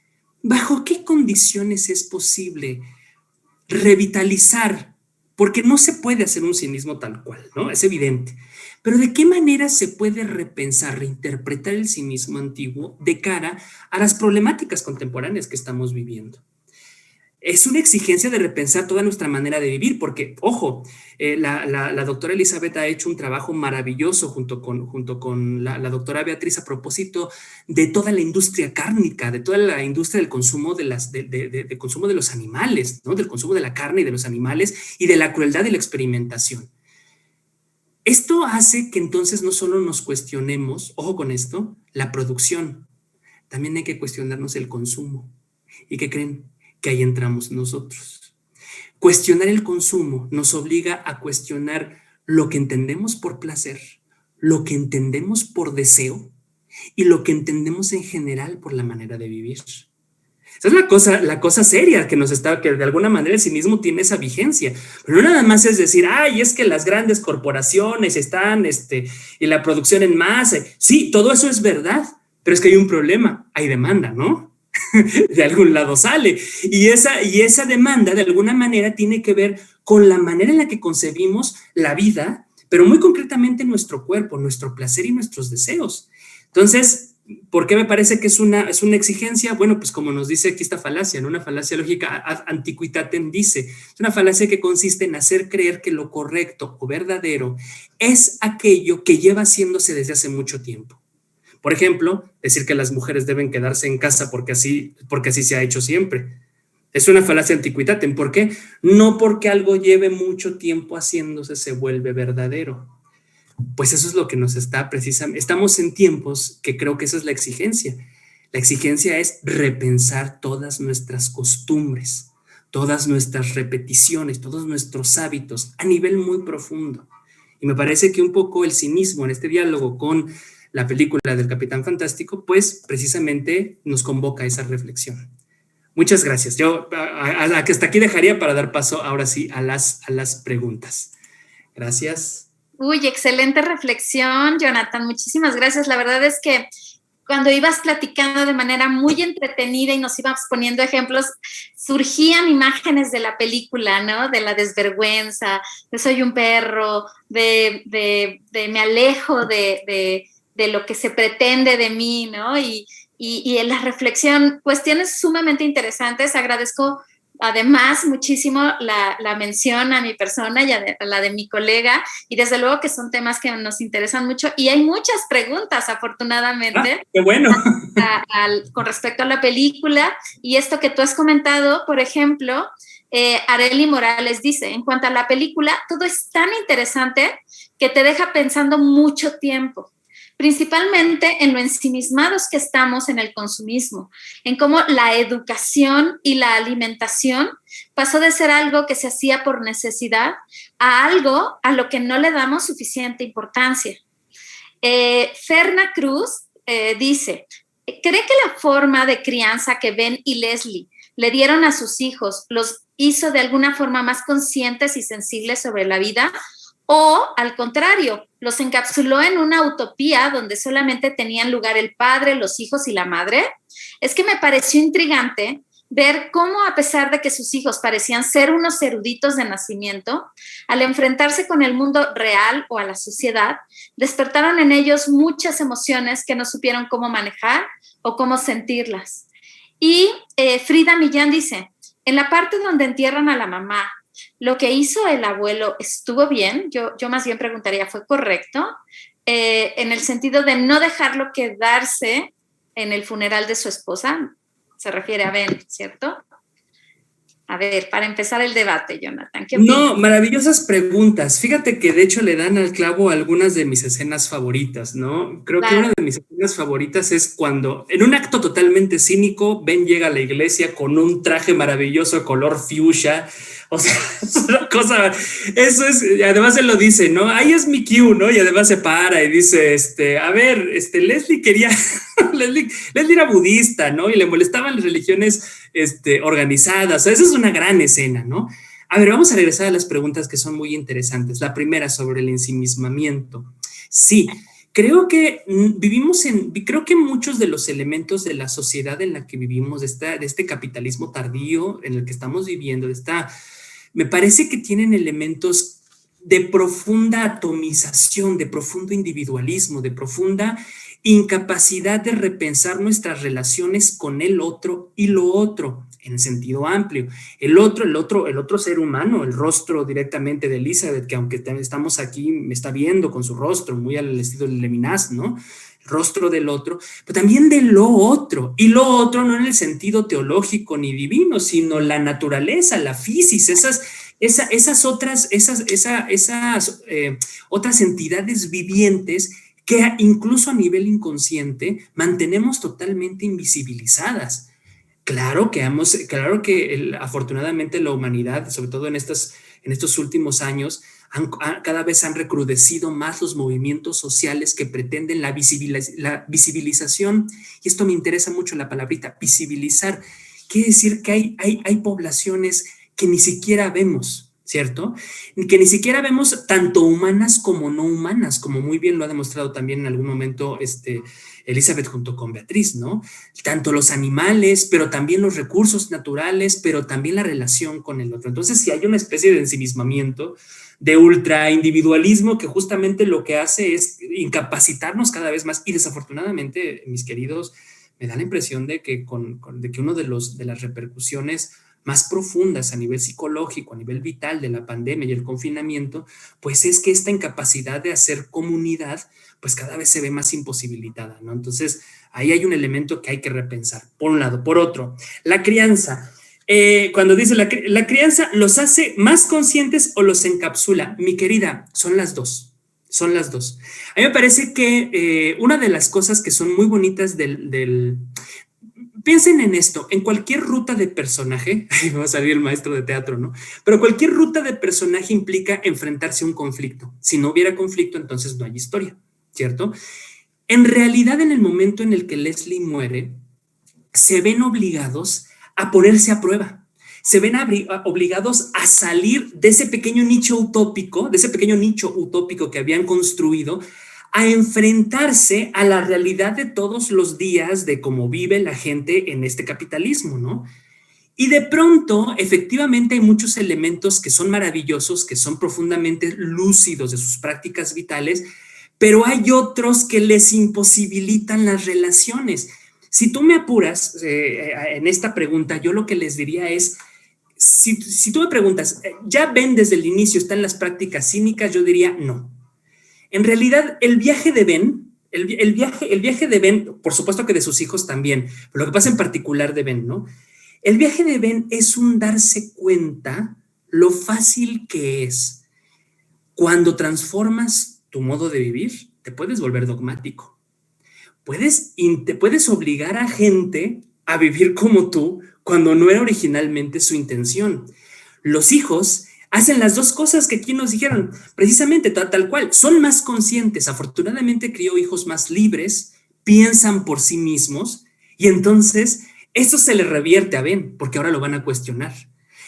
¿bajo qué condiciones es posible revitalizar? Porque no se puede hacer un cinismo tal cual, ¿no? Es evidente. Pero ¿de qué manera se puede repensar, reinterpretar el cinismo antiguo de cara a las problemáticas contemporáneas que estamos viviendo? Es una exigencia de repensar toda nuestra manera de vivir, porque, ojo, la doctora Elizabeth ha hecho un trabajo maravilloso junto con la doctora Beatriz a propósito de toda la industria cárnica, de toda la industria del consumo de consumo de los animales, ¿no? Del consumo de la carne y de los animales y de la crueldad y la experimentación. Esto hace que entonces no solo nos cuestionemos, ojo con esto, la producción, también hay que cuestionarnos el consumo. ¿Y qué creen? Que ahí entramos nosotros. Cuestionar el consumo nos obliga a cuestionar lo que entendemos por placer, lo que entendemos por deseo y lo que entendemos en general por la manera de vivir. Esa es la cosa seria que de alguna manera el cinismo tiene esa vigencia. Pero no nada más es decir, ay, es que las grandes corporaciones están, y la producción en masa. Sí, todo eso es verdad, pero es que hay un problema, hay demanda, ¿no? De algún lado sale. Y esa demanda de alguna manera tiene que ver con la manera en la que concebimos la vida, pero muy concretamente nuestro cuerpo, nuestro placer y nuestros deseos. Entonces, ¿por qué me parece que es una exigencia? Bueno, pues como nos dice aquí esta falacia, ¿no? Una falacia lógica, ad antiquitatem dice, es una falacia que consiste en hacer creer que lo correcto o verdadero es aquello que lleva haciéndose desde hace mucho tiempo. Por ejemplo, decir que las mujeres deben quedarse en casa porque así se ha hecho siempre. Es una falacia antiquitatem. ¿Por qué? No porque algo lleve mucho tiempo haciéndose se vuelve verdadero. Pues eso es lo que nos está precisamente. Estamos en tiempos que creo que esa es la exigencia. La exigencia es repensar todas nuestras costumbres, todas nuestras repeticiones, todos nuestros hábitos a nivel muy profundo. Y me parece que un poco el cinismo en este diálogo con la película del Capitán Fantástico, pues precisamente nos convoca a esa reflexión. Muchas gracias. Yo hasta aquí dejaría para dar paso ahora sí a las preguntas. Gracias. Uy, excelente reflexión, Jonathan. Muchísimas gracias. La verdad es que cuando ibas platicando de manera muy entretenida y nos ibas poniendo ejemplos, surgían imágenes de la película, ¿no? De la desvergüenza, de soy un perro, de me alejo de lo que se pretende de mí, ¿no? Y en la reflexión, cuestiones sumamente interesantes. Agradezco además muchísimo la mención a mi persona y a la de mi colega, y desde luego que son temas que nos interesan mucho y hay muchas preguntas, afortunadamente. ¡Qué bueno! Con respecto a la película y esto que tú has comentado, por ejemplo, Arely Morales dice, en cuanto a la película, todo es tan interesante que te deja pensando mucho tiempo, principalmente en lo ensimismados que estamos en el consumismo, en cómo la educación y la alimentación pasó de ser algo que se hacía por necesidad a algo a lo que no le damos suficiente importancia. Ferna Cruz dice, ¿cree que la forma de crianza que Ben y Leslie le dieron a sus hijos los hizo de alguna forma más conscientes y sensibles sobre la vida? ¿O, al contrario, los encapsuló en una utopía donde solamente tenían lugar el padre, los hijos y la madre? Es que me pareció intrigante ver cómo, a pesar de que sus hijos parecían ser unos eruditos de nacimiento, al enfrentarse con el mundo real o a la sociedad, despertaron en ellos muchas emociones que no supieron cómo manejar o cómo sentirlas. Y Frida Millán dice, en la parte donde entierran a la mamá, ¿lo que hizo el abuelo estuvo bien? Yo más bien preguntaría, ¿fue correcto? En el sentido de no dejarlo quedarse en el funeral de su esposa, se refiere a Ben, ¿cierto? A ver, para empezar el debate, Jonathan, ¿qué opinas? No, maravillosas preguntas. Fíjate que de hecho le dan al clavo algunas de mis escenas favoritas, ¿no? Creo que una de mis escenas favoritas es cuando, en un acto totalmente cínico, Ben llega a la iglesia con un traje maravilloso color fuchsia. O sea, es una cosa, eso es, además él lo dice, ¿no? Ahí es mi cue, ¿no? Y además se para y dice, a ver, Leslie quería, Leslie era budista, ¿no? Y le molestaban las religiones, organizadas. O sea, esa es una gran escena, ¿no? A ver, vamos a regresar a las preguntas que son muy interesantes. La primera sobre el ensimismamiento. Sí, creo que creo que muchos de los elementos de la sociedad en la que vivimos, de este capitalismo tardío en el que estamos viviendo, me parece que tienen elementos de profunda atomización, de profundo individualismo, de profunda incapacidad de repensar nuestras relaciones con el otro y lo otro, en sentido amplio. El otro ser humano, el rostro directamente de Elizabeth, que aunque estamos aquí, me está viendo con su rostro, muy al estilo de Levinas, ¿no? El rostro del otro, pero también de lo otro, y lo otro no en el sentido teológico ni divino, sino la naturaleza, la fisis, esas otras entidades vivientes que incluso a nivel inconsciente mantenemos totalmente invisibilizadas. Claro que afortunadamente la humanidad, sobre todo en estos últimos años, cada vez han recrudecido más los movimientos sociales que pretenden la visibilización, y esto me interesa mucho la palabrita, visibilizar. Quiere decir que hay poblaciones que ni siquiera vemos, ¿cierto? Que ni siquiera vemos tanto humanas como no humanas, como muy bien lo ha demostrado también en algún momento Elizabeth junto con Beatriz, ¿no? Tanto los animales, pero también los recursos naturales, pero también la relación con el otro. Entonces, si hay una especie de ensimismamiento, de ultra individualismo que justamente lo que hace es incapacitarnos cada vez más, y desafortunadamente, mis queridos, me da la impresión de que uno de las repercusiones más profundas a nivel psicológico, a nivel vital de la pandemia y el confinamiento, pues es que esta incapacidad de hacer comunidad, pues cada vez se ve más imposibilitada, ¿no? Entonces, ahí hay un elemento que hay que repensar, por un lado. Por otro, la crianza. Cuando dice la crianza, ¿los hace más conscientes o los encapsula? Mi querida, son las dos. Son las dos. A mí me parece que una de las cosas que son muy bonitas piensen en esto, en cualquier ruta de personaje, ahí va a salir el maestro de teatro, ¿no? Pero cualquier ruta de personaje implica enfrentarse a un conflicto. Si no hubiera conflicto, entonces no hay historia, ¿cierto? En realidad, en el momento en el que Leslie muere, se ven obligados a ponerse a prueba. Se ven obligados a salir de ese pequeño nicho utópico, que habían construido, a enfrentarse a la realidad de todos los días de cómo vive la gente en este capitalismo, ¿no? Y de pronto, efectivamente, hay muchos elementos que son maravillosos, que son profundamente lúcidos de sus prácticas vitales, pero hay otros que les imposibilitan las relaciones. Si tú me apuras en esta pregunta, yo lo que les diría es, si tú me preguntas, ¿ya Ben desde el inicio está en las prácticas cínicas? Yo diría no. En realidad, el viaje de Ben, el viaje de Ben, por supuesto que de sus hijos también, pero lo que pasa en particular de Ben, ¿no? El viaje de Ben es un darse cuenta lo fácil que es. Cuando transformas tu modo de vivir, te puedes volver dogmático. Te puedes obligar a gente a vivir como tú cuando no era originalmente su intención. Los hijos hacen las dos cosas que aquí nos dijeron, precisamente tal cual, son más conscientes. Afortunadamente crió hijos más libres, piensan por sí mismos y entonces eso se le revierte a Ben porque ahora lo van a cuestionar.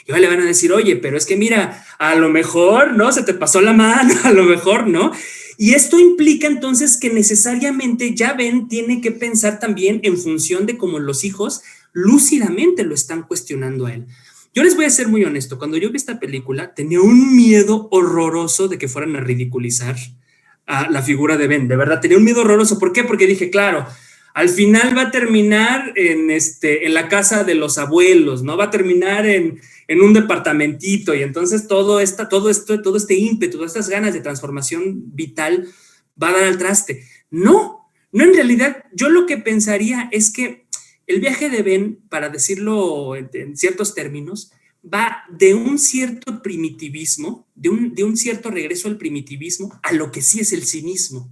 Y ahora le van a decir, oye, pero es que mira, a lo mejor, ¿no? Se te pasó la mano, a lo mejor, ¿no? Y esto implica entonces que necesariamente ya Ben tiene que pensar también en función de cómo los hijos lúcidamente lo están cuestionando a él. Yo les voy a ser muy honesto, cuando yo vi esta película tenía un miedo horroroso de que fueran a ridiculizar a la figura de Ben, de verdad, tenía un miedo horroroso. ¿Por qué? Porque dije, claro, al final va a terminar en la casa de los abuelos, ¿no? Va a terminar en un departamentito y entonces todo este ímpetu, todas estas ganas de transformación vital va a dar al traste. No, en realidad yo lo que pensaría es que el viaje de Ben, para decirlo en ciertos términos, va de un cierto primitivismo, de un cierto regreso al primitivismo a lo que sí es el cinismo.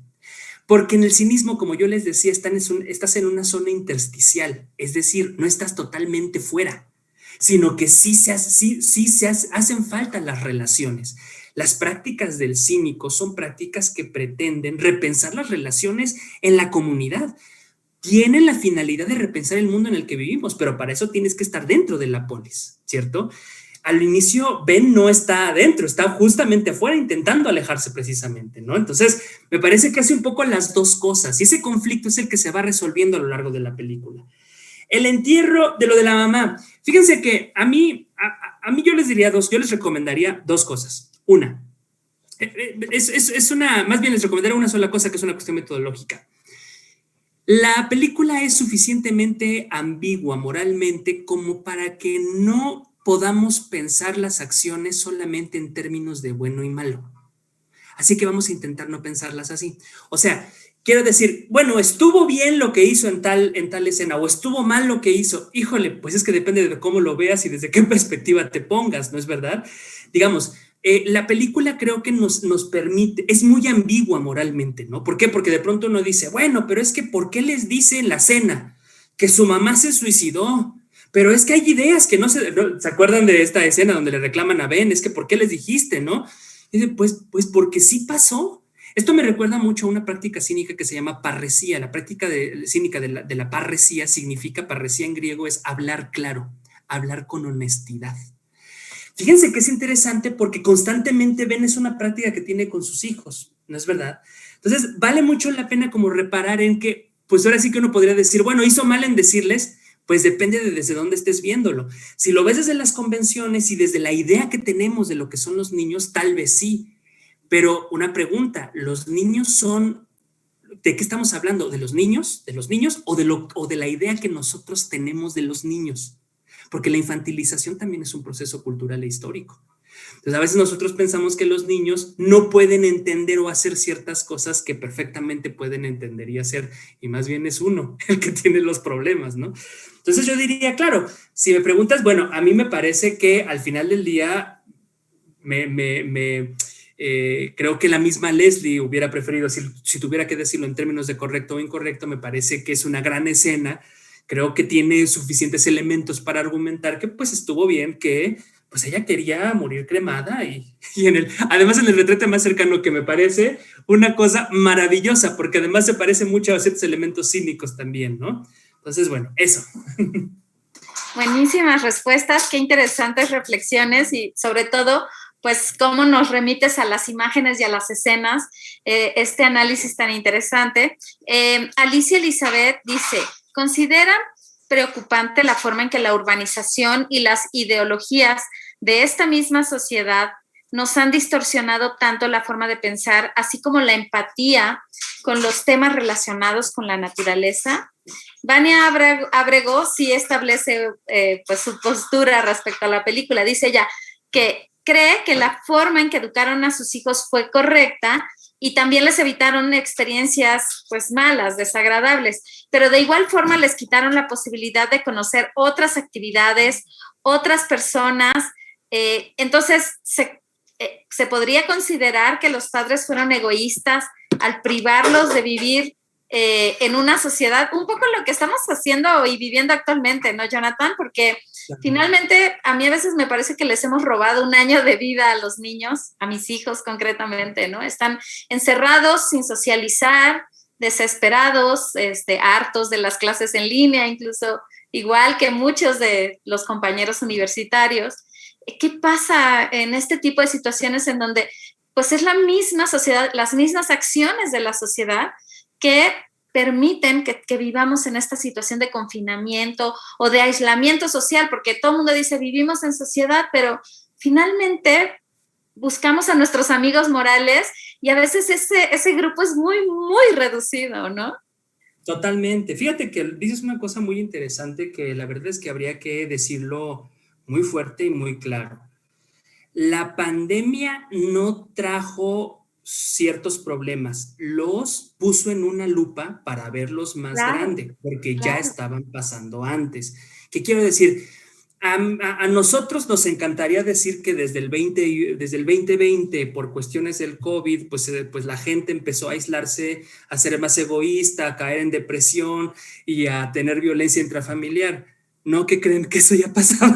Porque en el cinismo, como yo les decía, estás en una zona intersticial, es decir, no estás totalmente fuera, sino que sí se hacen falta las relaciones. Las prácticas del cínico son prácticas que pretenden repensar las relaciones en la comunidad. Tienen la finalidad de repensar el mundo en el que vivimos, pero para eso tienes que estar dentro de la polis, ¿cierto? Al inicio, Ben no está adentro, está justamente afuera intentando alejarse precisamente, ¿no? Entonces, me parece que hace un poco las dos cosas y ese conflicto es el que se va resolviendo a lo largo de la película. El entierro de lo de la mamá. Fíjense que a mí yo les recomendaría dos cosas. Una, más bien les recomendaría una sola cosa que es una cuestión metodológica. La película es suficientemente ambigua moralmente como para que no podamos pensar las acciones solamente en términos de bueno y malo. Así que vamos a intentar no pensarlas así. O sea, quiero decir, bueno, estuvo bien lo que hizo en tal escena o estuvo mal lo que hizo. Híjole, pues es que depende de cómo lo veas y desde qué perspectiva te pongas, ¿no es verdad? Digamos, la película creo que nos permite, es muy ambigua moralmente, ¿no? ¿Por qué? Porque de pronto uno dice, bueno, pero es que ¿por qué les dice en la cena que su mamá se suicidó? Pero es que hay ideas que ¿se acuerdan de esta escena donde le reclaman a Ben? Es que ¿por qué les dijiste, no? Y dice, pues porque sí pasó. Esto me recuerda mucho a una práctica cínica que se llama parresía. La práctica cínica de la parresía significa, parresía en griego es hablar claro, hablar con honestidad. Fíjense que es interesante porque constantemente Ben es una práctica que tiene con sus hijos, ¿no es verdad? Entonces, vale mucho la pena como reparar en que, pues ahora sí que uno podría decir, bueno, hizo mal en decirles, pues depende de desde dónde estés viéndolo. Si lo ves desde las convenciones y desde la idea que tenemos de lo que son los niños, tal vez sí. Pero una pregunta, ¿los niños son, de qué estamos hablando? ¿De los niños? ¿O de la idea que nosotros tenemos de los niños? Porque la infantilización también es un proceso cultural e histórico. Entonces, a veces nosotros pensamos que los niños no pueden entender o hacer ciertas cosas que perfectamente pueden entender y hacer, y más bien es uno el que tiene los problemas, ¿no? Entonces yo diría, claro, si me preguntas, bueno, a mí me parece que al final del día creo que la misma Leslie hubiera preferido, si tuviera que decirlo en términos de correcto o incorrecto, me parece que es una gran escena. Creo que tiene suficientes elementos para argumentar que pues estuvo bien que pues ella quería morir cremada y además en el retrete más cercano, que me parece una cosa maravillosa porque además se parece mucho a ciertos elementos cínicos también, ¿no? Entonces, bueno, eso. Buenísimas respuestas, qué interesantes reflexiones y sobre todo pues cómo nos remites a las imágenes y a las escenas, este análisis tan interesante. Alicia Elizabeth dice, ¿considera preocupante la forma en que la urbanización y las ideologías de esta misma sociedad nos han distorsionado tanto la forma de pensar, así como la empatía con los temas relacionados con la naturaleza? Vania Abrego sí establece pues su postura respecto a la película. Dice ella que cree que la forma en que educaron a sus hijos fue correcta y también les evitaron experiencias pues malas, desagradables, pero de igual forma les quitaron la posibilidad de conocer otras actividades, otras personas. Entonces, se podría considerar que los padres fueron egoístas al privarlos de vivir en una sociedad, un poco lo que estamos haciendo y viviendo actualmente, ¿no, Jonathan? Porque finalmente a mí a veces me parece que les hemos robado un año de vida a los niños, a mis hijos concretamente, ¿no? Están encerrados sin socializar, desesperados, hartos de las clases en línea, incluso igual que muchos de los compañeros universitarios. ¿Qué pasa en este tipo de situaciones en donde pues es la misma sociedad, las mismas acciones de la sociedad que permiten que vivamos en esta situación de confinamiento o de aislamiento social? Porque todo el mundo dice vivimos en sociedad, pero finalmente buscamos a nuestros amigos morales y a veces ese grupo es muy, muy reducido, ¿no? Totalmente. Fíjate que dices una cosa muy interesante que la verdad es que habría que decirlo muy fuerte y muy claro. La pandemia no trajo ciertos problemas, los puso en una lupa para verlos más grande, porque ya estaban pasando antes. ¿Qué quiero decir? A nosotros nos encantaría decir que desde el 2020, por cuestiones del COVID, pues la gente empezó a aislarse, a ser más egoísta, a caer en depresión y a tener violencia intrafamiliar. No, que creen que eso ya pasaba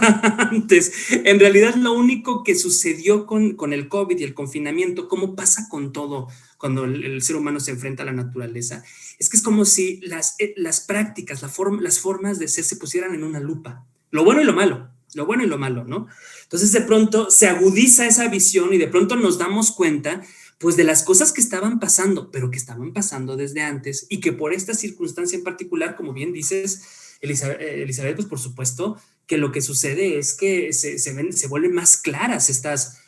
antes. En realidad, lo único que sucedió con el COVID y el confinamiento, como pasa con todo cuando el ser humano se enfrenta a la naturaleza, es que es como si las prácticas, las formas de ser se pusieran en una lupa. Lo bueno y lo malo, ¿no? Entonces, de pronto se agudiza esa visión y de pronto nos damos cuenta, pues, de las cosas que estaban pasando, pero que estaban pasando desde antes y que por esta circunstancia en particular, como bien dices, Elizabeth, pues por supuesto que lo que sucede es que se vuelven más claras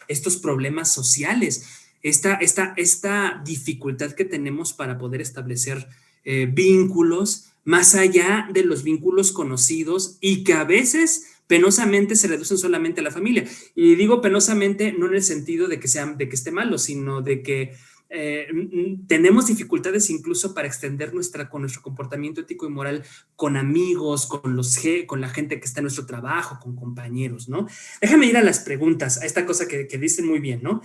estos problemas sociales, esta dificultad que tenemos para poder establecer vínculos más allá de los vínculos conocidos y que a veces penosamente se reducen solamente a la familia. Y digo penosamente no en el sentido de que esté malo, sino de que tenemos dificultades incluso para extender con nuestro comportamiento ético y moral con amigos, con la gente que está en nuestro trabajo, con compañeros, ¿no? Déjame ir a las preguntas, a esta cosa que dicen muy bien, ¿no?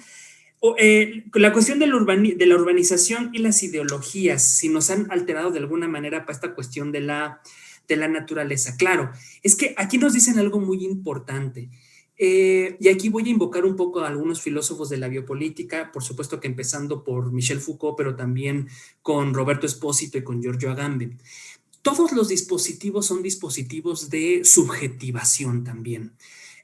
La cuestión de la urbanización y las ideologías, si nos han alterado de alguna manera para esta cuestión de la naturaleza. Claro, es que aquí nos dicen algo muy importante. Y aquí voy a invocar un poco a algunos filósofos de la biopolítica, por supuesto que empezando por Michel Foucault, pero también con Roberto Espósito y con Giorgio Agamben. Todos los dispositivos son dispositivos de subjetivación también.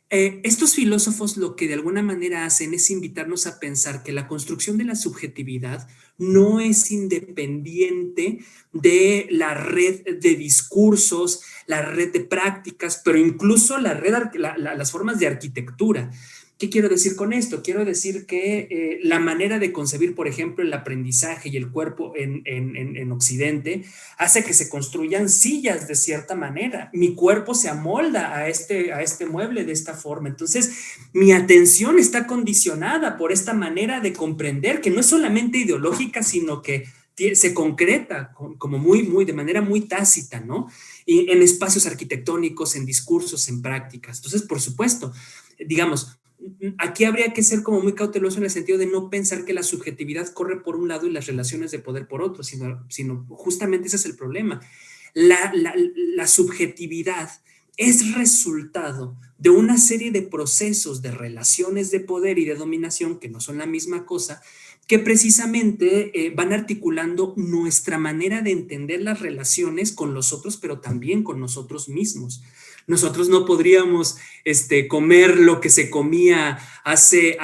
Estos filósofos lo que de alguna manera hacen es invitarnos a pensar que la construcción de la subjetividad no es independiente de la red de discursos, la red de prácticas, pero incluso las formas de arquitectura. ¿Qué quiero decir con esto? Quiero decir que la manera de concebir, por ejemplo, el aprendizaje y el cuerpo en Occidente hace que se construyan sillas de cierta manera. Mi cuerpo se amolda a este mueble de esta forma. Entonces, mi atención está condicionada por esta manera de comprender que no es solamente ideológica, sino que se concreta como de manera muy tácita, ¿no? Y en espacios arquitectónicos, en discursos, en prácticas. Entonces, por supuesto, digamos, aquí habría que ser como muy cauteloso en el sentido de no pensar que la subjetividad corre por un lado y las relaciones de poder por otro, sino justamente ese es el problema. La subjetividad es resultado de una serie de procesos de relaciones de poder y de dominación que no son la misma cosa, que precisamente van articulando nuestra manera de entender las relaciones con los otros, pero también con nosotros mismos. Nosotros no podríamos comer lo que se comía hace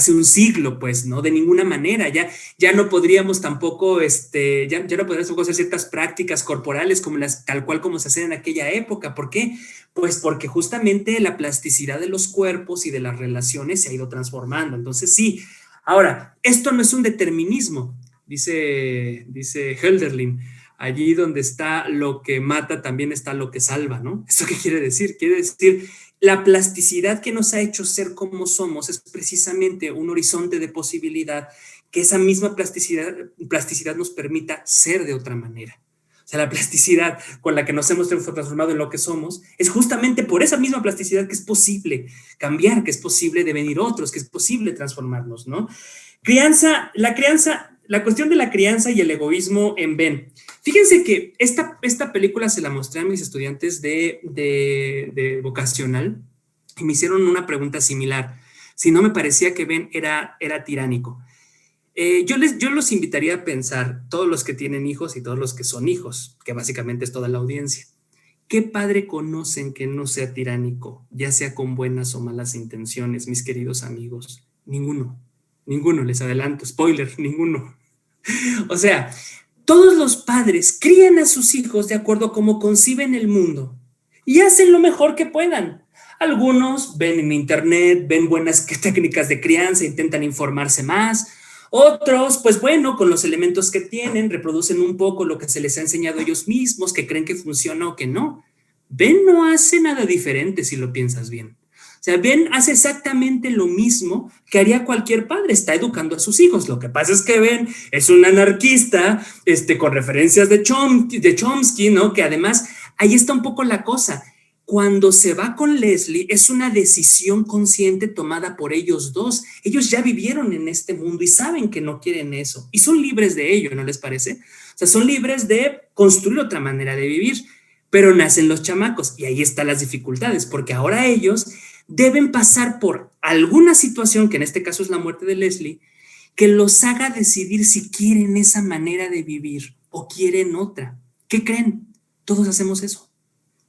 un siglo, pues, ¿no? De ninguna manera. Ya no podríamos tampoco, ya no podríamos tampoco hacer ciertas prácticas corporales como tal cual como se hacían en aquella época. ¿Por qué? Pues porque justamente la plasticidad de los cuerpos y de las relaciones se ha ido transformando. Entonces, sí. Ahora, esto no es un determinismo, dice Hölderlin. Allí donde está lo que mata, también está lo que salva, ¿no? ¿Esto qué quiere decir? Quiere decir, la plasticidad que nos ha hecho ser como somos es precisamente un horizonte de posibilidad que esa misma plasticidad nos permita ser de otra manera. O sea, la plasticidad con la que nos hemos transformado en lo que somos es justamente por esa misma plasticidad que es posible cambiar, que es posible devenir otros, que es posible transformarnos, ¿no? La cuestión de la crianza y el egoísmo en Ben. Fíjense que esta película se la mostré a mis estudiantes de vocacional y me hicieron una pregunta similar. Si no me parecía que Ben era tiránico. Yo los invitaría a pensar, todos los que tienen hijos y todos los que son hijos, que básicamente es toda la audiencia. ¿Qué padre conocen que no sea tiránico, ya sea con buenas o malas intenciones, mis queridos amigos? Ninguno, les adelanto, spoiler, ninguno. O sea, todos los padres crían a sus hijos de acuerdo a cómo conciben el mundo y hacen lo mejor que puedan. Algunos ven en internet, ven buenas técnicas de crianza, intentan informarse más. Otros, pues bueno, con los elementos que tienen, reproducen un poco lo que se les ha enseñado a ellos mismos, que creen que funciona o que no. Ben no hace nada diferente si lo piensas bien. O sea, Ben hace exactamente lo mismo que haría cualquier padre, está educando a sus hijos. Lo que pasa es que Ben es un anarquista, con referencias de Chomsky, ¿no? Que además, ahí está un poco la cosa. Cuando se va con Leslie, es una decisión consciente tomada por ellos dos. Ellos ya vivieron en este mundo y saben que no quieren eso. Y son libres de ello, ¿no les parece? O sea, son libres de construir otra manera de vivir. Pero nacen los chamacos y ahí están las dificultades, porque ahora ellos deben pasar por alguna situación, que en este caso es la muerte de Leslie, que los haga decidir si quieren esa manera de vivir o quieren otra. ¿Qué creen? Todos hacemos eso.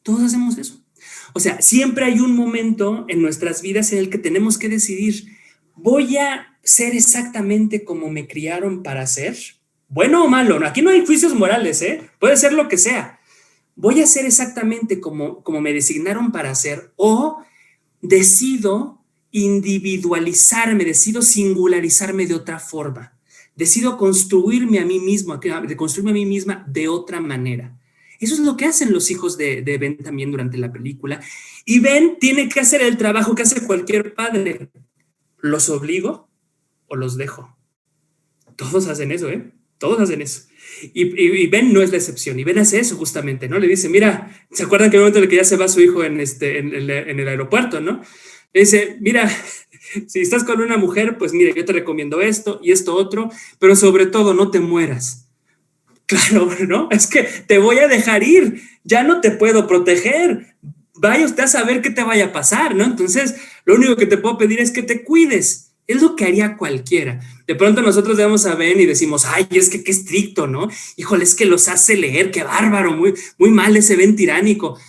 Todos hacemos eso. O sea, siempre hay un momento en nuestras vidas en el que tenemos que decidir, ¿voy a ser exactamente como me criaron para ser? Bueno o malo, aquí no hay juicios morales, puede ser lo que sea. ¿Voy a ser exactamente como me designaron para ser? ¿O decido individualizarme, decido singularizarme de otra forma? Decido construirme a mí misma de otra manera. Eso es lo que hacen los hijos de Ben también durante la película. Y Ben tiene que hacer el trabajo que hace cualquier padre. ¿Los obligo o los dejo? Todos hacen eso, Todos hacen eso. Y Ben no es la excepción. Y Ben hace eso justamente, ¿no? Le dice, mira, ¿se acuerdan que en el momento en el que ya se va su hijo en el aeropuerto, ¿no? Le dice, mira, si estás con una mujer, pues mira, yo te recomiendo esto y esto otro, pero sobre todo no te mueras. Claro, ¿no? Es que te voy a dejar ir, ya no te puedo proteger. Vaya usted a saber qué te vaya a pasar, ¿no? Entonces, lo único que te puedo pedir es que te cuides. Es lo que haría cualquiera. De pronto nosotros vemos a Ben y decimos, ay, es que qué estricto, ¿no? Híjole, es que los hace leer, qué bárbaro, muy, muy mal ese Ben tiránico.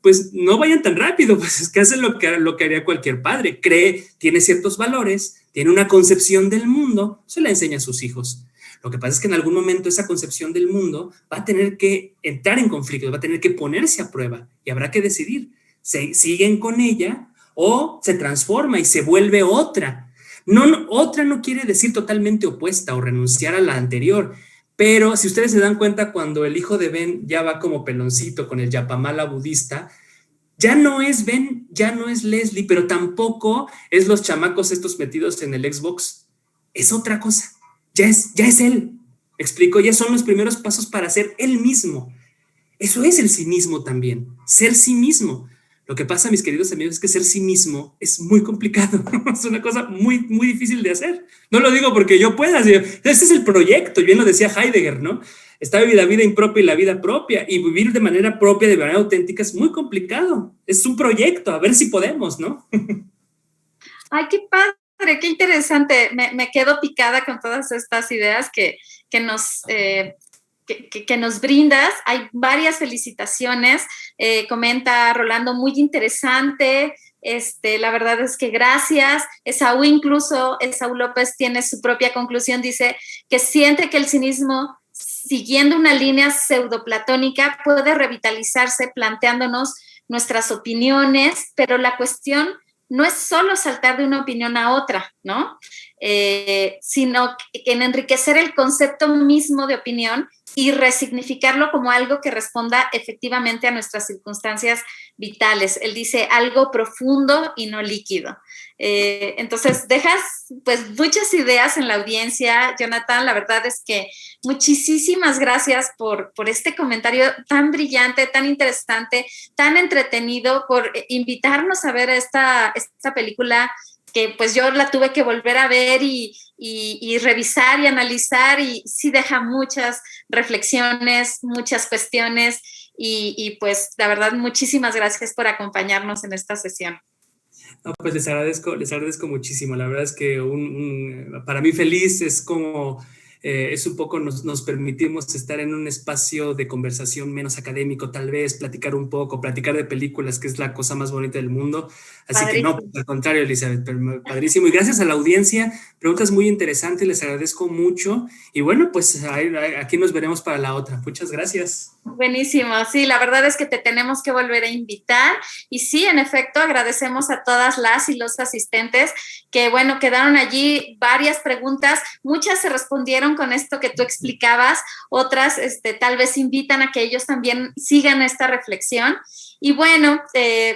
Pues no vayan tan rápido, pues es que hacen lo que haría cualquier padre. Cree, tiene ciertos valores, tiene una concepción del mundo, se la enseña a sus hijos. Lo que pasa es que en algún momento esa concepción del mundo va a tener que entrar en conflicto, va a tener que ponerse a prueba y habrá que decidir, ¿siguen con ella o se transforma y se vuelve otra? Otra no quiere decir totalmente opuesta o renunciar a la anterior, pero si ustedes se dan cuenta, cuando el hijo de Ben ya va como peloncito con el yapamala budista, ya no es Ben, ya no es Leslie, pero tampoco es los chamacos estos metidos en el Xbox, es otra cosa. Ya es él, ¿me explico? Ya son los primeros pasos para ser él mismo. Eso es el cinismo también, ser sí mismo. Lo que pasa, mis queridos amigos, es que ser sí mismo es muy complicado. Es una cosa muy, muy difícil de hacer. No lo digo porque yo pueda. Este es el proyecto, bien lo decía Heidegger, ¿no? Está la vida impropia y la vida propia. Y vivir de manera propia, de manera auténtica, es muy complicado. Es un proyecto, a ver si podemos, ¿no? Ay, qué padre, qué interesante. Me quedo picada con todas estas ideas que nos que nos brindas. Hay varias felicitaciones. Comenta Rolando, muy interesante. La verdad es que gracias. Esaú López tiene su propia conclusión, dice que siente que el cinismo, siguiendo una línea pseudoplatónica, puede revitalizarse planteándonos nuestras opiniones, pero la cuestión no es solo saltar de una opinión a otra, ¿no? Sino en enriquecer el concepto mismo de opinión y resignificarlo como algo que responda efectivamente a nuestras circunstancias vitales. Él dice algo profundo y no líquido. Entonces, dejas pues muchas ideas en la audiencia, Jonathan. La verdad es que muchísimas gracias por este comentario tan brillante, tan interesante, tan entretenido, por invitarnos a ver esta película que pues yo la tuve que volver a ver y revisar y analizar, y sí deja muchas reflexiones, muchas cuestiones, y pues la verdad muchísimas gracias por acompañarnos en esta sesión. No, pues les agradezco muchísimo. La verdad es que para mí feliz es como es un poco nos permitimos estar en un espacio de conversación menos académico, tal vez platicar un poco, platicar de películas, que es la cosa más bonita del mundo. Así padrísimo. Que no, al contrario, Elizabeth, padrísimo. Y gracias a la audiencia, preguntas muy interesantes, les agradezco mucho. Y bueno, pues aquí nos veremos para la otra. Muchas gracias. Buenísimo, sí, la verdad es que te tenemos que volver a invitar, y sí, en efecto, agradecemos a todas las y los asistentes que, bueno, quedaron allí varias preguntas, muchas se respondieron con esto que tú explicabas, otras tal vez invitan a que ellos también sigan esta reflexión. Y bueno,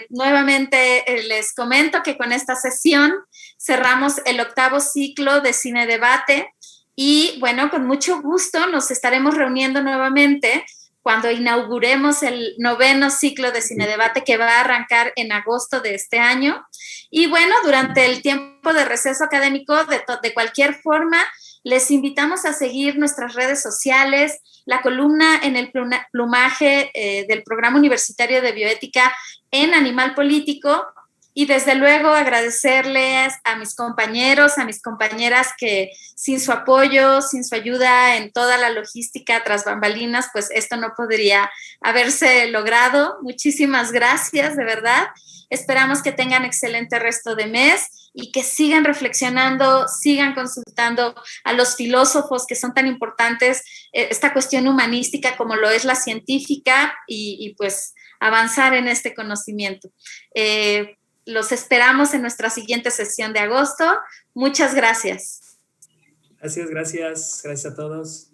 nuevamente les comento que con esta sesión cerramos el 8º ciclo de Cine Debate, y bueno, con mucho gusto nos estaremos reuniendo nuevamente cuando inauguremos el 9º ciclo de Cine Debate, que va a arrancar en agosto de este año. Y bueno, durante el tiempo de receso académico, de cualquier forma, les invitamos a seguir nuestras redes sociales, la columna en el plumaje del Programa Universitario de Bioética en Animal Político, y desde luego agradecerles a mis compañeros, a mis compañeras, que sin su apoyo, sin su ayuda en toda la logística tras bambalinas, pues esto no podría haberse logrado. Muchísimas gracias, de verdad. Esperamos que tengan excelente resto de mes y que sigan reflexionando, sigan consultando a los filósofos, que son tan importantes, esta cuestión humanística como lo es la científica, y pues avanzar en este conocimiento. Los esperamos en nuestra siguiente sesión de agosto. Muchas gracias. Gracias a todos.